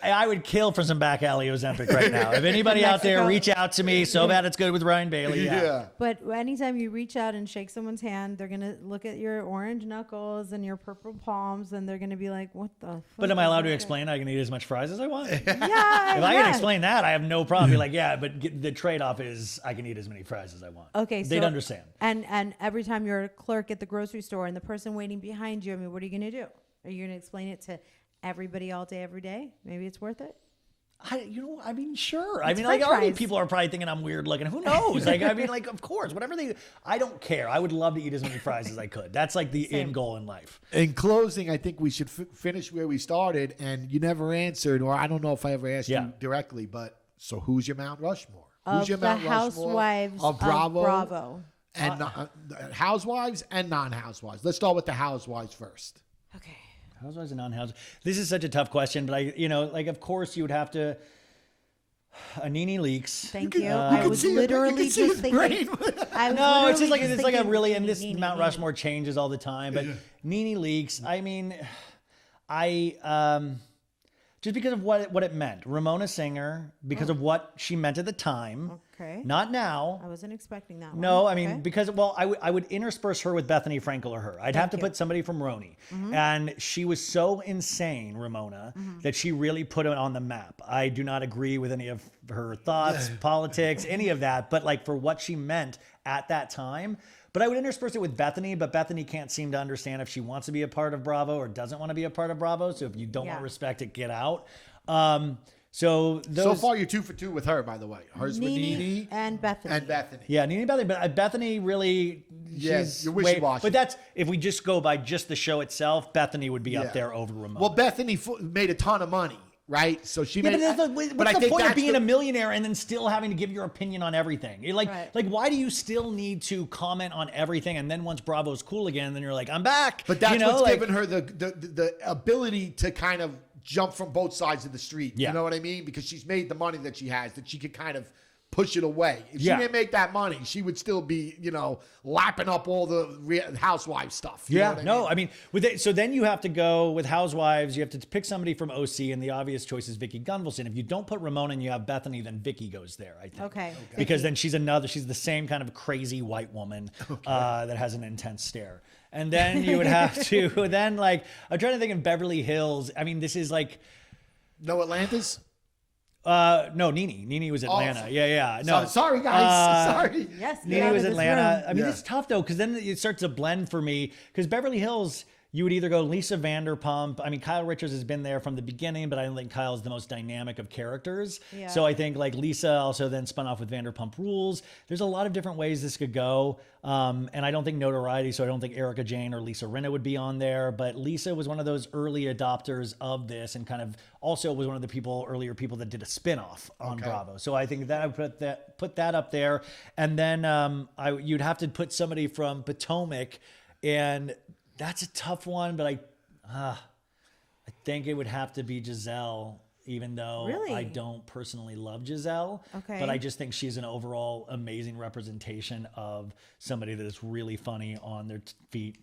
I would kill for some back alley Ozempic right now. If anybody out there, Mexico. reach out to me. So bad it's good with Ryan Bailey. Yeah. but anytime you reach out and shake someone's hand, they're gonna look at your orange knuckles and your purple palms, and they're gonna be like, "What the?" Fuck But am I is allowed to that?" explain I can eat as much fries as I want? If Yeah, I can explain that, I have no problem. Be like, yeah, but the trade-off is I can eat as many fries as I want. Okay, They'd so, understand. And every time you're a clerk at the grocery store and the person waiting behind you, I mean, what are you gonna do? Are you gonna explain it to everybody all day, every day? Maybe it's worth it. I mean, sure. I It's mean, like, French already fries. people are probably thinking I'm weird looking. Who knows? Like, I mean, like, of course, whatever I don't care. I would love to eat as many fries as I could. That's like the end goal in life. In closing, I think we should finish where we started, and you never answered, or I don't know if I ever asked you directly, but so who's your Mount Rushmore? Who's Of your the Mount Rushmore Housewives of Bravo? Bravo. And Housewives and Non-housewives. Let's start with the Housewives first. Okay. Housewives and non-housewives. This is such a tough question, but like, of course, you would have to. Nene Leakes. Thank you. I I was literally just thinking. No, it's just like it's like a really, and this Nene, Mount Nene. Rushmore changes all the time. But Nene Leakes, I mean, just because of what it meant. Ramona Singer, because of what she meant at the time. Okay. Not now. I wasn't expecting that one. No, I mean, Okay. because, I would intersperse her with Bethany Frankel or her. I'd have to put somebody from Roni. And she was so insane, Ramona, that she really put it on the map. I do not agree with any of her thoughts, politics, any of that. But like for what she meant at that time. But I would intersperse it with Bethany, but Bethany can't seem to understand if she wants to be a part of Bravo or doesn't want to be a part of Bravo. So if you don't want to respect it, get out. So far, you're 2 for 2 with her, by the way. Hers with Nene and Bethany. Yeah, Nene Bethany, but Bethany really, Yes, she's you're wishy-washy. But that's if we just go by just the show itself, Bethany would be up there over Ramona. Well, Bethany made a ton of money, right? So she made. But what's the point of being a millionaire and then still having to give your opinion on everything? You're like, why do you still need to comment on everything? And then once Bravo's cool again, then you're like, I'm back. But that's what's given her the ability to kind of jump from both sides of the street. Yeah. You know what I mean? Because she's made the money that she has, that she could kind of push it away. If she didn't make that money, she would still be, lapping up all the housewife stuff. I mean, so then you have to go with Housewives. You have to pick somebody from OC, and the obvious choice is Vicky Gunvalson. If you don't put Ramona and you have Bethany, then Vicky goes there, I think. Okay. Because then she's the same kind of crazy white woman that has an intense stare. And then you would have to, I'm trying to think of Beverly Hills. I mean, this is like. No Atlantis? No, Nene. Nene was Atlanta. No. Sorry, guys. Sorry. Yes. Nene was Atlanta. I mean, it's tough though, because then it starts to blend for me. Because Beverly Hills, you would either go Lisa Vanderpump. I mean, Kyle Richards has been there from the beginning, but I don't think Kyle's the most dynamic of characters. Yeah. So I think like Lisa also then spun off with Vanderpump Rules. There's a lot of different ways this could go. And I don't think Notoriety, so I don't think Erica Jane or Lisa Rinna would be on there. But Lisa was one of those early adopters of this, and kind of also was one of the earlier people that did a spinoff on Bravo. So I think that I would put that up there. And then you'd have to put somebody from Potomac, and that's a tough one, but I think it would have to be Giselle, even though I don't personally love Giselle. Okay. But I just think she's an overall amazing representation of somebody that is really funny on their feet,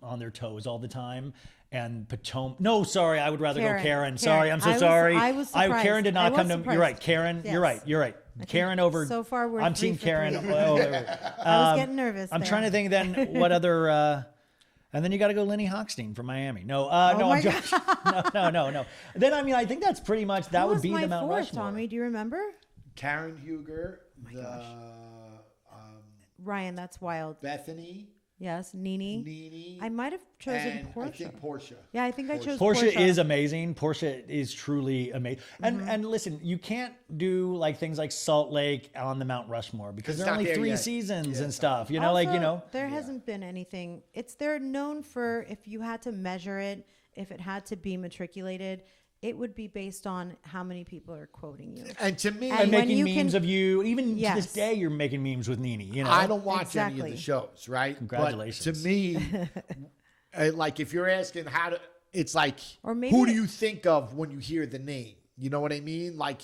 on their toes all the time. And Potomac. No, sorry, I would rather go Karen. Sorry, I'm so sorry. I was surprised. Karen did not come to. You're right, Karen. Yes. You're right. Karen over. So far, I'm team Karen. I was getting nervous. I'm trying to think then what other. And then you got to go Lenny Hochstein from Miami. No, I'm joking. No. Then, I mean, I think that's pretty much, that would be the Mount Rushmore. Tommy, do you remember? Karen Huger. Ryan, that's wild. Bethany. Yes, Nene. I might have chosen Portia. I think Portia. Yeah, I think I chose Portia. Portia Is amazing. Portia is truly amazing. And listen, you can't do like things like Salt Lake on the Mount Rushmore because there are only 3 seasons and stuff. There hasn't been anything. They're known for, if you had to measure it, if it had to be matriculated, it would be based on how many people are quoting you. And to me, and making memes of you. Even to this day, you're making memes with Nene. I don't watch any of the shows, right? Congratulations. But to me, like if you're asking it's like, who do you think of when you hear the name? You know what I mean? Like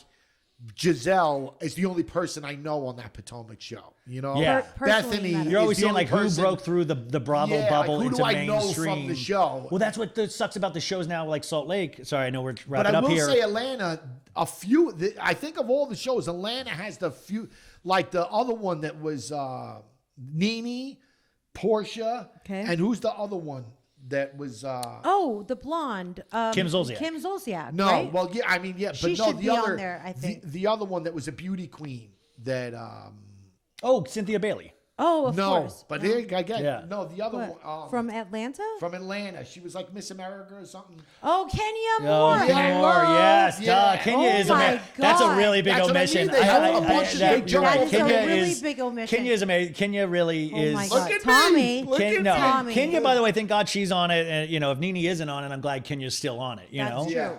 Giselle is the only person I know on that Potomac show. Yeah. Bethany. You're always seeing like who broke through the Bravo bubble into mainstream. Who do I know from the show? Well, that's what sucks about the shows now, like Salt Lake. Sorry, I know we're wrapping up here. But I will say Atlanta, I think of all the shows, Atlanta has the few, like the other one that was Nene, Portia, and who's the other one? That was the blonde Kim Zolciak. Kim Zolciak. No, right? well, yeah, I mean, yeah, she but no, should be on there. I think the other one that was a beauty queen that. Cynthia Bailey. Oh, of course. But there I get no the other one from Atlanta. From Atlanta, she was like Miss America or something. Oh, Kenya Moore. Kenya Moore, yes. Kenya is amazing. That's a really big omission. They have a bunch of big That's a really big omission. Kenya is amazing. Kenya really is. Oh my God, Tommy. Tommy. Kenya, by the way, thank God she's on it. And if Nene isn't on it, I'm glad Kenya's still on it. That's true.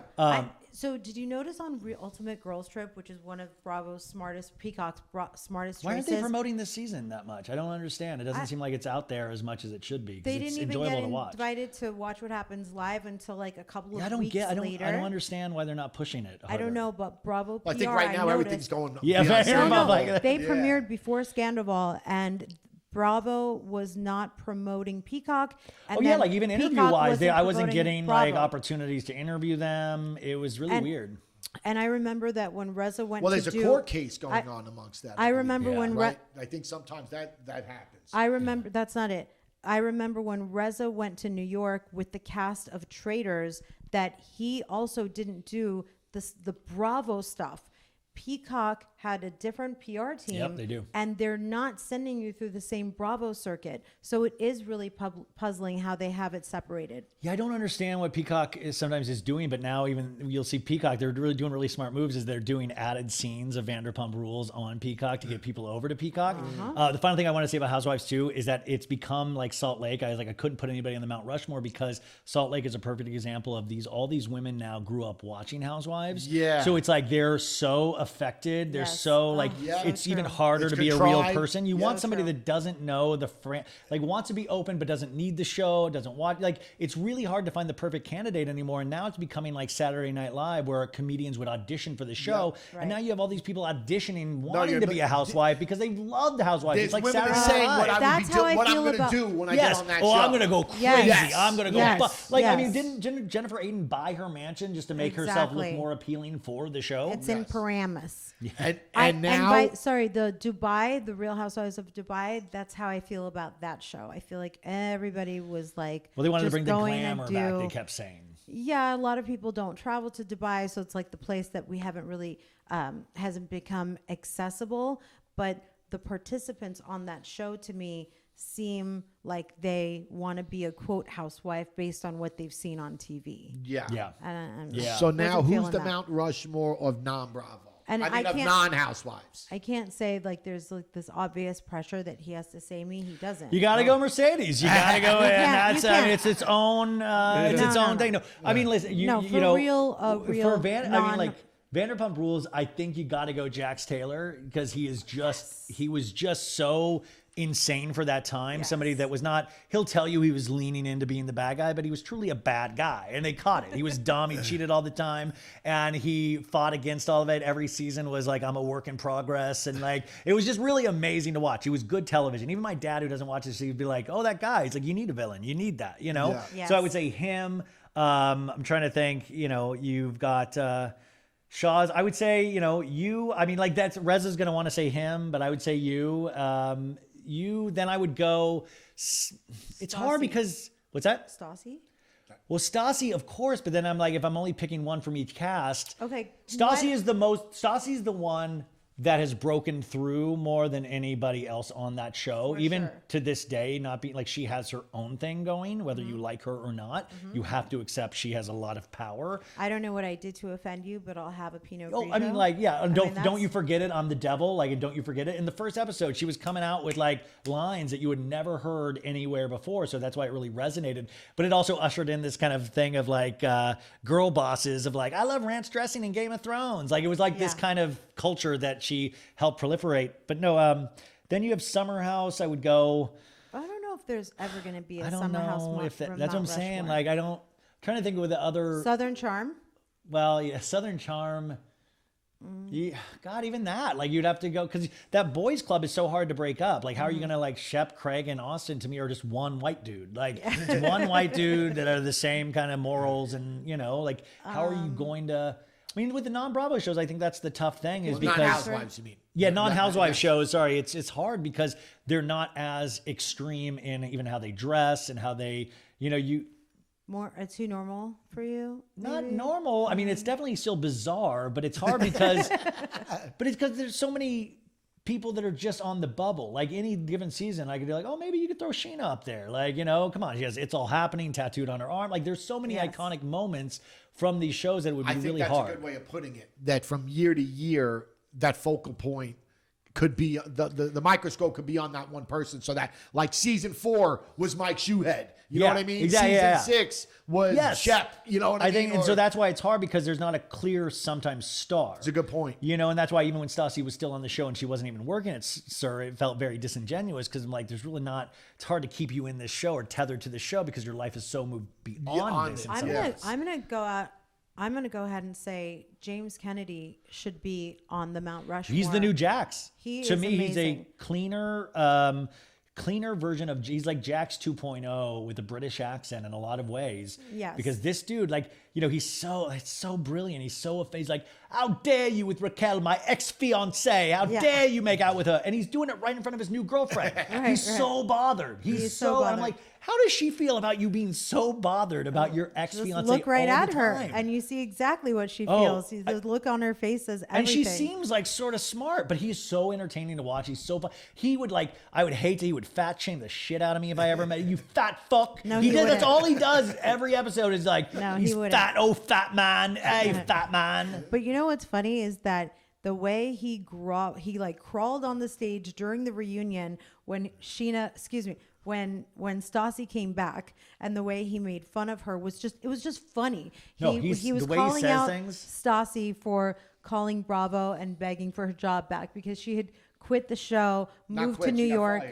So did you notice on Ultimate Girls Trip, which is one of Bravo's smartest, Peacock's smartest choices? Why aren't they promoting this season that much? I don't understand. It doesn't seem like it's out there as much as it should be. They didn't even get invited to watch What Happens Live until like a couple of weeks later. I don't understand why they're not pushing it harder. I don't know, but Bravo PR, I think right now everything's going. Yeah, they premiered before Scandoval, and Bravo was not promoting Peacock. And like even interview-wise, I wasn't getting like opportunities to interview them. It was really weird. And I remember that when Reza went there's a court case going on amongst that. I remember when I think sometimes that happens. I remember that's not it. I remember when Reza went to New York with the cast of Traitors that he also didn't do the Bravo stuff. Peacock had a different PR team. Yep, they do. And they're not sending you through the same Bravo circuit. So it is really puzzling how they have it separated. Yeah, I don't understand what Peacock sometimes is doing, but now even you'll see Peacock, they're really doing really smart moves is they're doing added scenes of Vanderpump Rules on Peacock to get people over to Peacock. The final thing I want to say about Housewives too is that it's become like Salt Lake. I couldn't put anybody on the Mount Rushmore because Salt Lake is a perfect example of all these women now grew up watching Housewives. Yeah. So it's like they're so affected. They're Yes. so like, Yeah. it's So even true. harder It's to be a real contrived. person. You Yeah, want somebody true. that doesn't know like wants to be open, but doesn't need the show, doesn't watch. Like, it's really hard to find the perfect candidate anymore. And now it's becoming like Saturday Night Live, where comedians would audition for the show. Right. And now you have all these people auditioning, wanting you're to be a not- housewife because they love the housewife. There's It's like women Saturday Night saying Live. That's how I what I'm feel going to about- do when I get Yes. on that Oh, show. I'm gonna go crazy. Yes. I'm gonna go. Yes. Like, I mean, Yes. didn't Jennifer Aiden buy her mansion just to make herself look Exactly. more appealing for the show? It's in Paramus. And now, The Dubai, the Real Housewives of Dubai. That's how I feel about that show. I feel like everybody was like, Well, they wanted to just bring the going to glamour back. do- They kept saying. Yeah, a lot of people don't travel to Dubai, so it's like the place that we haven't really hasn't become accessible. But the participants on that show, to me, seem like they want to be a quote housewife based on what they've seen on TV. yeah. Yeah. So now, Wasn't who's feeling the that. Mount Rushmore of non-Bravo? And I of can't- non-housewives. I can't say like there's like this obvious pressure that he has to say me. He doesn't. You got to go Mercedes. You got to go. You And can't, that's. you I mean, can't. it's its own. It's No, its no, own no. thing. No, I mean, listen. No, You for know, real, I non- mean, like Vanderpump Rules. I think you got to go Jax Taylor because he is just. He was just so insane for that time. Yes. Somebody that was not. He'll tell you he was leaning into being the bad guy, but he was truly a bad guy, and they caught it. He was dumb. He cheated all the time, and he fought against all of it. Every season was like, I'm a work in progress, and like it was just really amazing to watch. It was good television. Even my dad, who doesn't watch this, he'd be like, "Oh, that guy." He's like, "You need a villain. You need that." You know. Yeah. Yes. So I would say him. I'm trying to think. You know, you've got. Shahs, I would say, you know, you, I mean, like that's, Reza's going to want to say him, but I would say you. Then I would go, it's hard Stassi. because, what's that? Stassi. Well, Stassi, of course, but then I'm like, if I'm only picking one from each cast, Okay. Stassi's the one that has broken through more than anybody else on that show. For Even sure. to this day, not being like she has her own thing going, whether you like her or not, you have to accept she has a lot of power. I don't know what I did to offend you, but I'll have a Pinot Grigio. Oh, I mean, like, yeah, and don't that's- you forget it. I'm the devil. Like, and don't you forget it. In the first episode, she was coming out with like lines that you had never heard anywhere before. So that's why it really resonated. But it also ushered in this kind of thing of like girl bosses of like, I love ranch dressing in Game of Thrones. Like, it was like this Yeah. kind of culture that she helped proliferate. But no, then you have Summer House. I would go. I don't know if there's ever going to be a I don't Summer House. know if from that's what I'm Mount saying. Rushmore. Like, I don't. Trying to think of the other. Southern Charm. Well, yeah, Southern Charm. Yeah, God, even that. Like, you'd have to go because that boys' club is so hard to break up. Like, how are you gonna like Shep, Craig, and Austin? To me, are just one white dude. Like, it's one white dude that are the same kind of morals, and you know, like, how are you going to? I mean, with the non-Bravo shows, I think that's the tough thing is because non-housewives, you mean? yeah, non-housewife shows. Sorry, it's hard because they're not as extreme in even how they dress and how they, you know, you. More too normal for you? Not maybe? normal. I mean, it's definitely still bizarre, but it's hard because, but it's because there's so many people that are just on the bubble. Like any given season, I could be like, oh, maybe you could throw Sheena up there. Like, you know, come on, she has It's All Happening tattooed on her arm. Like, there's so many Yes. iconic moments from these shows that it would be I think really that's hard. a good way of putting it. That from year to year, that focal point could be the microscope could be on that one person. So that like season 4 was Mike Shoehead. You know Yeah, what I mean? exactly, Season yeah. 6 was Yes. Shep. You know what I mean? think, and Or- so that's why it's hard because there's not a clear sometimes star. It's a good point. You know, and that's why even when Stassi was still on the show and she wasn't even working at Sir, it felt very disingenuous because I'm like, there's really not. It's hard to keep you in this show or tethered to the show because your life is so moved beyond Beyond this. it. in I'm some gonna ways. I'm gonna go out. I'm gonna go ahead and say James Kennedy should be on the Mount Rushmore. He's the new Jax. He to is me, he's a amazing. cleaner version of. He's like Jax 2.0 with a British accent in a lot of ways. Yes. Because this dude, like, you know, it's so brilliant. He's like, how dare you with Raquel, my ex-fiance? How Yeah. dare you make out with her? And he's doing it right in front of his new girlfriend. He's so bothered. He's so I'm bothered. like, how does she feel about you being so bothered about your Just ex-fiance? look right all at the her, time? and you see exactly what she Oh, feels. The look on her face says everything. And she seems like sort of smart, but he's so entertaining to watch. He's so fun. He would like, I would hate to, he would fat shame the shit out of me if I ever met you, fat fuck. No, he he does. That's wouldn't. all he does every episode is like, No, he he's wouldn't. fat, oh fat man, hey fat man. But you know what's funny is that the way he like crawled on the stage during the reunion when when Stassi came back, and the way he made fun of her was just funny. No, he was the way he calling says out things. Stassi for calling Bravo and begging for her job back because she had quit the show, moved to New York.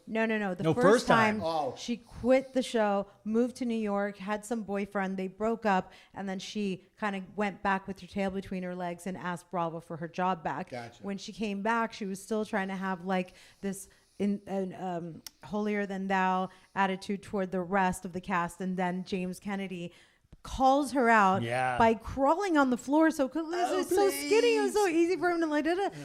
No. The first time she quit the show, moved to New York, had some boyfriend. They broke up, and then she kind of went back with her tail between her legs and asked Bravo for her job back. Gotcha. When she came back, she was still trying to have like this holier than thou attitude toward the rest of the cast, and then James Kennedy calls her out by crawling on the floor so quickly. It was so skinny. It was so easy for him to like,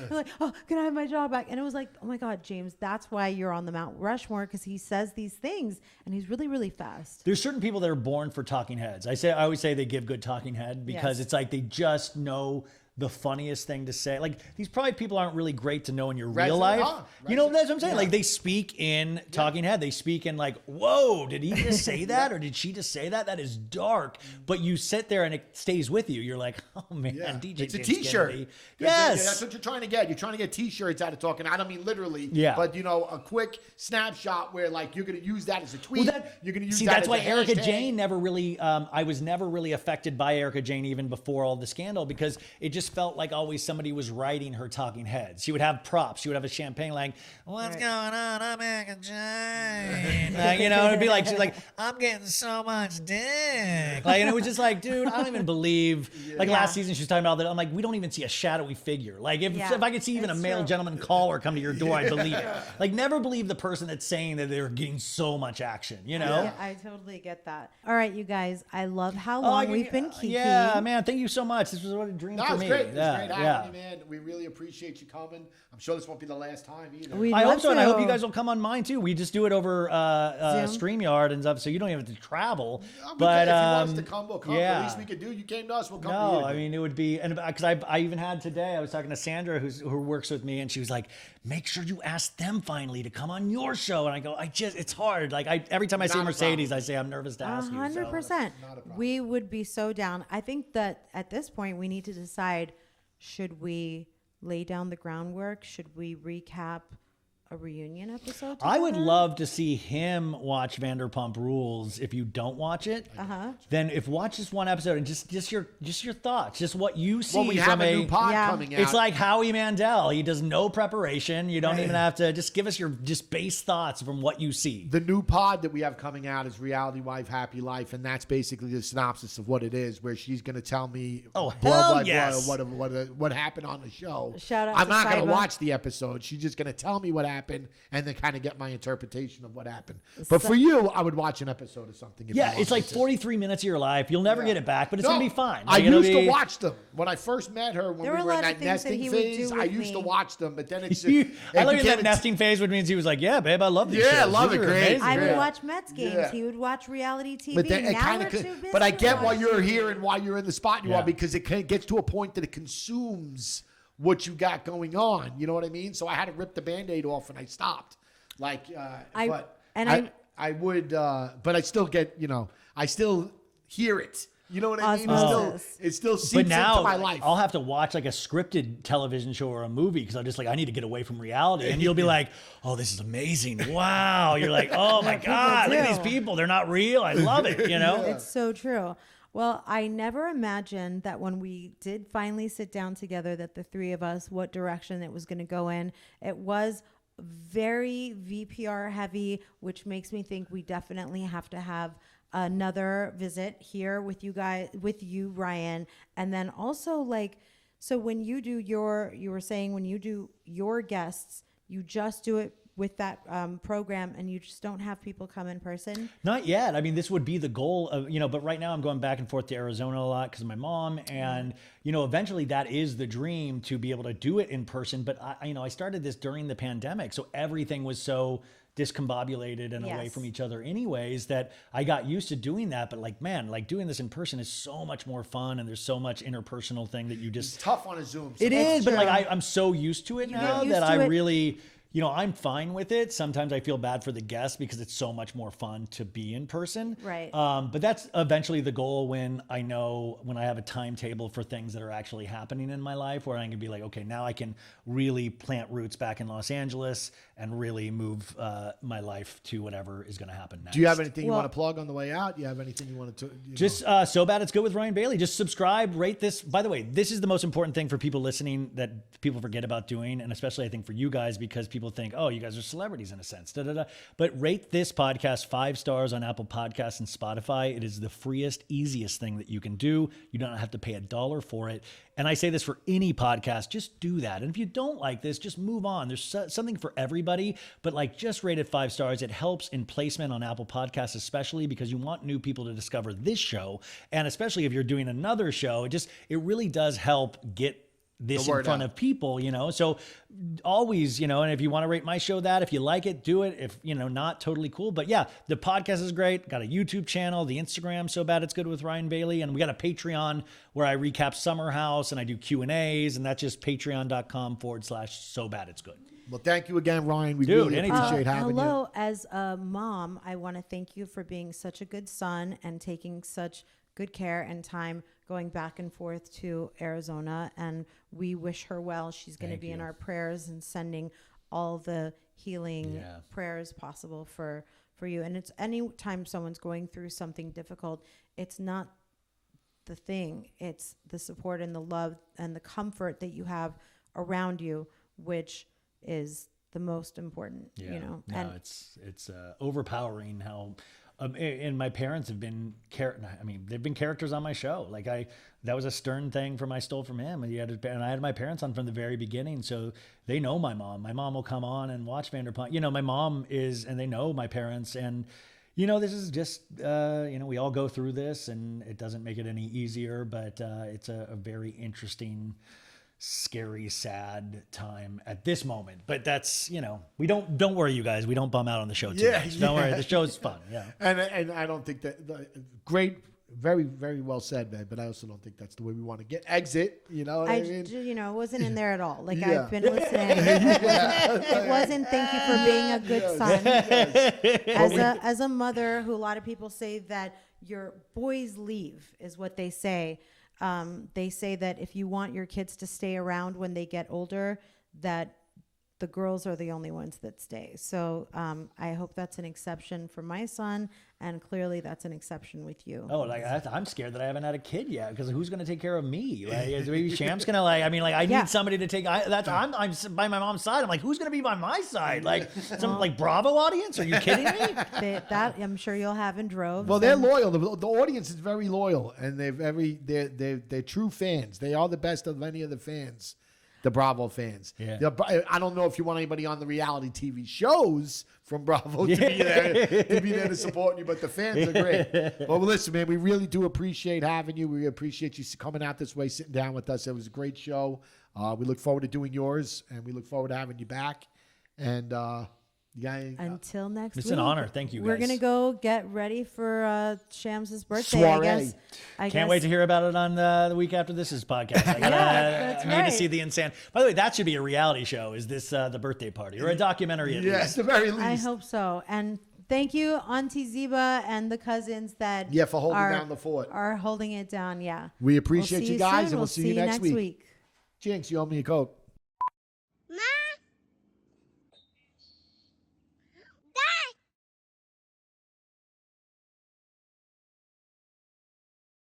like, oh, can I have my job back? And it was like, oh my God, James, that's why you're on the Mount Rushmore, because he says these things and he's really, really fast. There's certain people that are born for talking heads. I always say they give good talking head because it's like they just know the funniest thing to say. Like, these probably people aren't really great to know in your real life. You know, that's what I'm saying. Like, they speak in talking head. They speak in like, whoa, did he just say that? Or did she just say that? That is dark. But you sit there and it stays with you. You're like, oh man, DJ it's James a t-shirt. Kennedy. Yes. That's what you're trying to get. You're trying to get t-shirts out of talking. I don't mean literally, but you know, a quick snapshot where like you're going to use that as a tweet. You're going to use that that's as why a Erica hashtag. Jane never really, I was never really affected by Erica Jane even before all the scandal, because it just felt like always somebody was writing her talking heads. She would have props. She would have a champagne like, what's going on? I'm Erica Jane. You know, it'd be like, she's like, I'm getting so much dick. Like, and it was just like, dude, I don't even believe, like last season she was talking about that. I'm like, we don't even see a shadowy figure. Like if I could see even a male gentleman caller come to your door, I'd believe it. Like, never believe the person that's saying that they're getting so much action, you know? Yeah, I totally get that. All right, you guys, I love how long we've been keeping. Yeah, man, thank you so much. This was what a dream for me. Great. It was great having you, man. We really appreciate you coming. I'm sure this won't be the last time either. I hope so, and I hope you guys will come on mine too. We just do it over StreamYard and stuff, so you don't even have to travel. But if he wants to come, we'll come. Yeah. The least we could do, you came to us, we'll come to you. No, I mean, it would be, and because I even had today, I was talking to Sandra, who works with me, and she was like, make sure you ask them finally to come on your show. And I go, it's hard. Like, every time I see Mercedes, I say, I'm nervous to ask you. 100%. We would be so down. I think that at this point, we need to decide, should we lay down the groundwork? Should we recap a reunion episode together? I would love to see him watch Vanderpump Rules. If you don't watch it, then watch this one episode and just your thoughts, just what you see. Well, we have a new pod coming out. It's like Howie Mandel. He does no preparation. You don't even have to. Just give us your base thoughts from what you see. The new pod that we have coming out is Reality Wife, Happy Life, and that's basically the synopsis of what it is, where she's going to tell me what happened on the show. Shout out I'm to not going Fivez. to watch the episode. She's just going to tell me what happened and then kind of get my interpretation of what happened. But for you, I would watch an episode of something. It's like 43 minutes of your life. You'll never get it back, but it's going to be fine. I used to watch them. When I first met her, when we were in that nesting phase, I used to watch them, but then it's... I look at that nesting phase, which means he was like, yeah, babe, I love this show. Yeah, I love it. Great. I would watch Mets games. Yeah. He would watch reality TV. But then now we're too busy. But I get why you're here and why you're in the spot you are, because it gets to a point that it consumes what you got going on. You know what I mean? So I had to rip the Band-Aid off and I stopped. Like, but I still get, I still hear it. You know what I mean? It still seeps into my life. I'll have to watch like a scripted television show or a movie because I'm just like, I need to get away from reality. And you'll be like, oh, this is amazing. Wow. You're like, oh my God, look at these people. They're not real. I love it. It's so true. Well, I never imagined that when we did finally sit down together, that the three of us, what direction it was going to go in. It was very VPR heavy, which makes me think we definitely have to have another visit here with you guys, with you, Ryan. And then also so when you do you were saying when you do your guests, you just do it with that program and you just don't have people come in person? Not yet. I mean, this would be the goal of, but right now I'm going back and forth to Arizona a lot because of my mom. And, eventually that is the dream, to be able to do it in person. But I started this during the pandemic. So everything was so discombobulated and away from each other anyways, that I got used to doing that. But doing this in person is so much more fun, and there's so much interpersonal thing that you just... It's tough on a Zoom. It is, but I'm so used to it now that I really... I'm fine with it. Sometimes I feel bad for the guests because it's so much more fun to be in person. Right. But that's eventually the goal when I have a timetable for things that are actually happening in my life, where I can be like, okay, now I can really plant roots back in Los Angeles and really move my life to whatever is going to happen next. Do you have anything you want to plug on the way out? Do you have anything you want to just So Bad It's Good with Ryan Bailey. Just subscribe, rate this. By the way, this is the most important thing for people listening that people forget about doing, and especially I think for you guys, because people think, oh, you guys are celebrities in a sense. But rate this podcast 5 stars on Apple Podcasts and Spotify. It is the freest, easiest thing that you can do. You don't have to pay $1 for it. And I say this for any podcast, just do that. And if you don't like this, just move on. There's something for everybody, but like just rate it 5 stars. It helps in placement on Apple Podcasts, especially because you want new people to discover this show. And especially if you're doing another show, it really does help get this in front of people, so always, and if you want to rate my show that, if you like it, do it. If, not, totally cool. But yeah, the podcast is great. Got a YouTube channel, the Instagram, So Bad It's Good with Ryan Bailey. And we got a Patreon where I recap Summer House and I do Q&As, and that's just patreon.com/So Bad It's Good. Well, thank you again, Ryan. We really appreciate having you. Hello, as a mom, I want to thank you for being such a good son and taking such good care and time going back and forth to Arizona, and we wish her well. She's going to be in our prayers and sending all the healing prayers possible for you. And it's anytime someone's going through something difficult, it's not the thing, it's the support and the love and the comfort that you have around you, which is the most important. No, it's overpowering how and my parents have been they've been characters on my show. Like that was a Stern thing from I Stole From Him, and I had my parents on from the very beginning, so they know my mom. My mom will come on and watch Vanderpump. My mom is, and they know my parents, and this is just we all go through this, and it doesn't make it any easier, but it's a very interesting, scary, sad time at this moment. But that's, we don't worry, you guys. We don't bum out on the show too much. Don't worry. The show's fun. Yeah. And I don't think that great, very, very well said, man. But I also don't think that's the way we want to exit. You know what I mean? It wasn't in there at all. Like I've been listening. It wasn't. Thank you for being a good son. As a mother, who a lot of people say that your boys leave is what they say. They say that if you want your kids to stay around when they get older, that the girls are the only ones that stay. So I hope that's an exception for my son, and clearly that's an exception with you. Oh, I'm scared that I haven't had a kid yet, because who's going to take care of me? Like, maybe Shamp's going to I need somebody to take. I'm by my mom's side. I'm like, who's going to be by my side? Like some Bravo audience? Are you kidding me? That I'm sure you'll have in droves. Well, they're loyal. The audience is very loyal, and they're true fans. They are the best of any of the fans. The Bravo fans. Yeah. I don't know if you want anybody on the reality TV shows from Bravo to be there to support you, but the fans are great. Well, listen, man, we really do appreciate having you. We appreciate you coming out this way, sitting down with us. It was a great show. We look forward to doing yours, and we look forward to having you back. And until next week. It's an honor. Thank you, guys. We're going to go get ready for Shams' birthday, soiree. I Can't wait to hear about it on the week after this is podcast. I need to see the insane. By the way, that should be a reality show. Is this the birthday party, or a documentary at least? Yes, the very least. I hope so. And thank you, Auntie Ziba and the cousins that for holding down the fort. Are holding it down, yeah. We appreciate you guys, and we'll see you next week. Jinx, you owe me a Coke.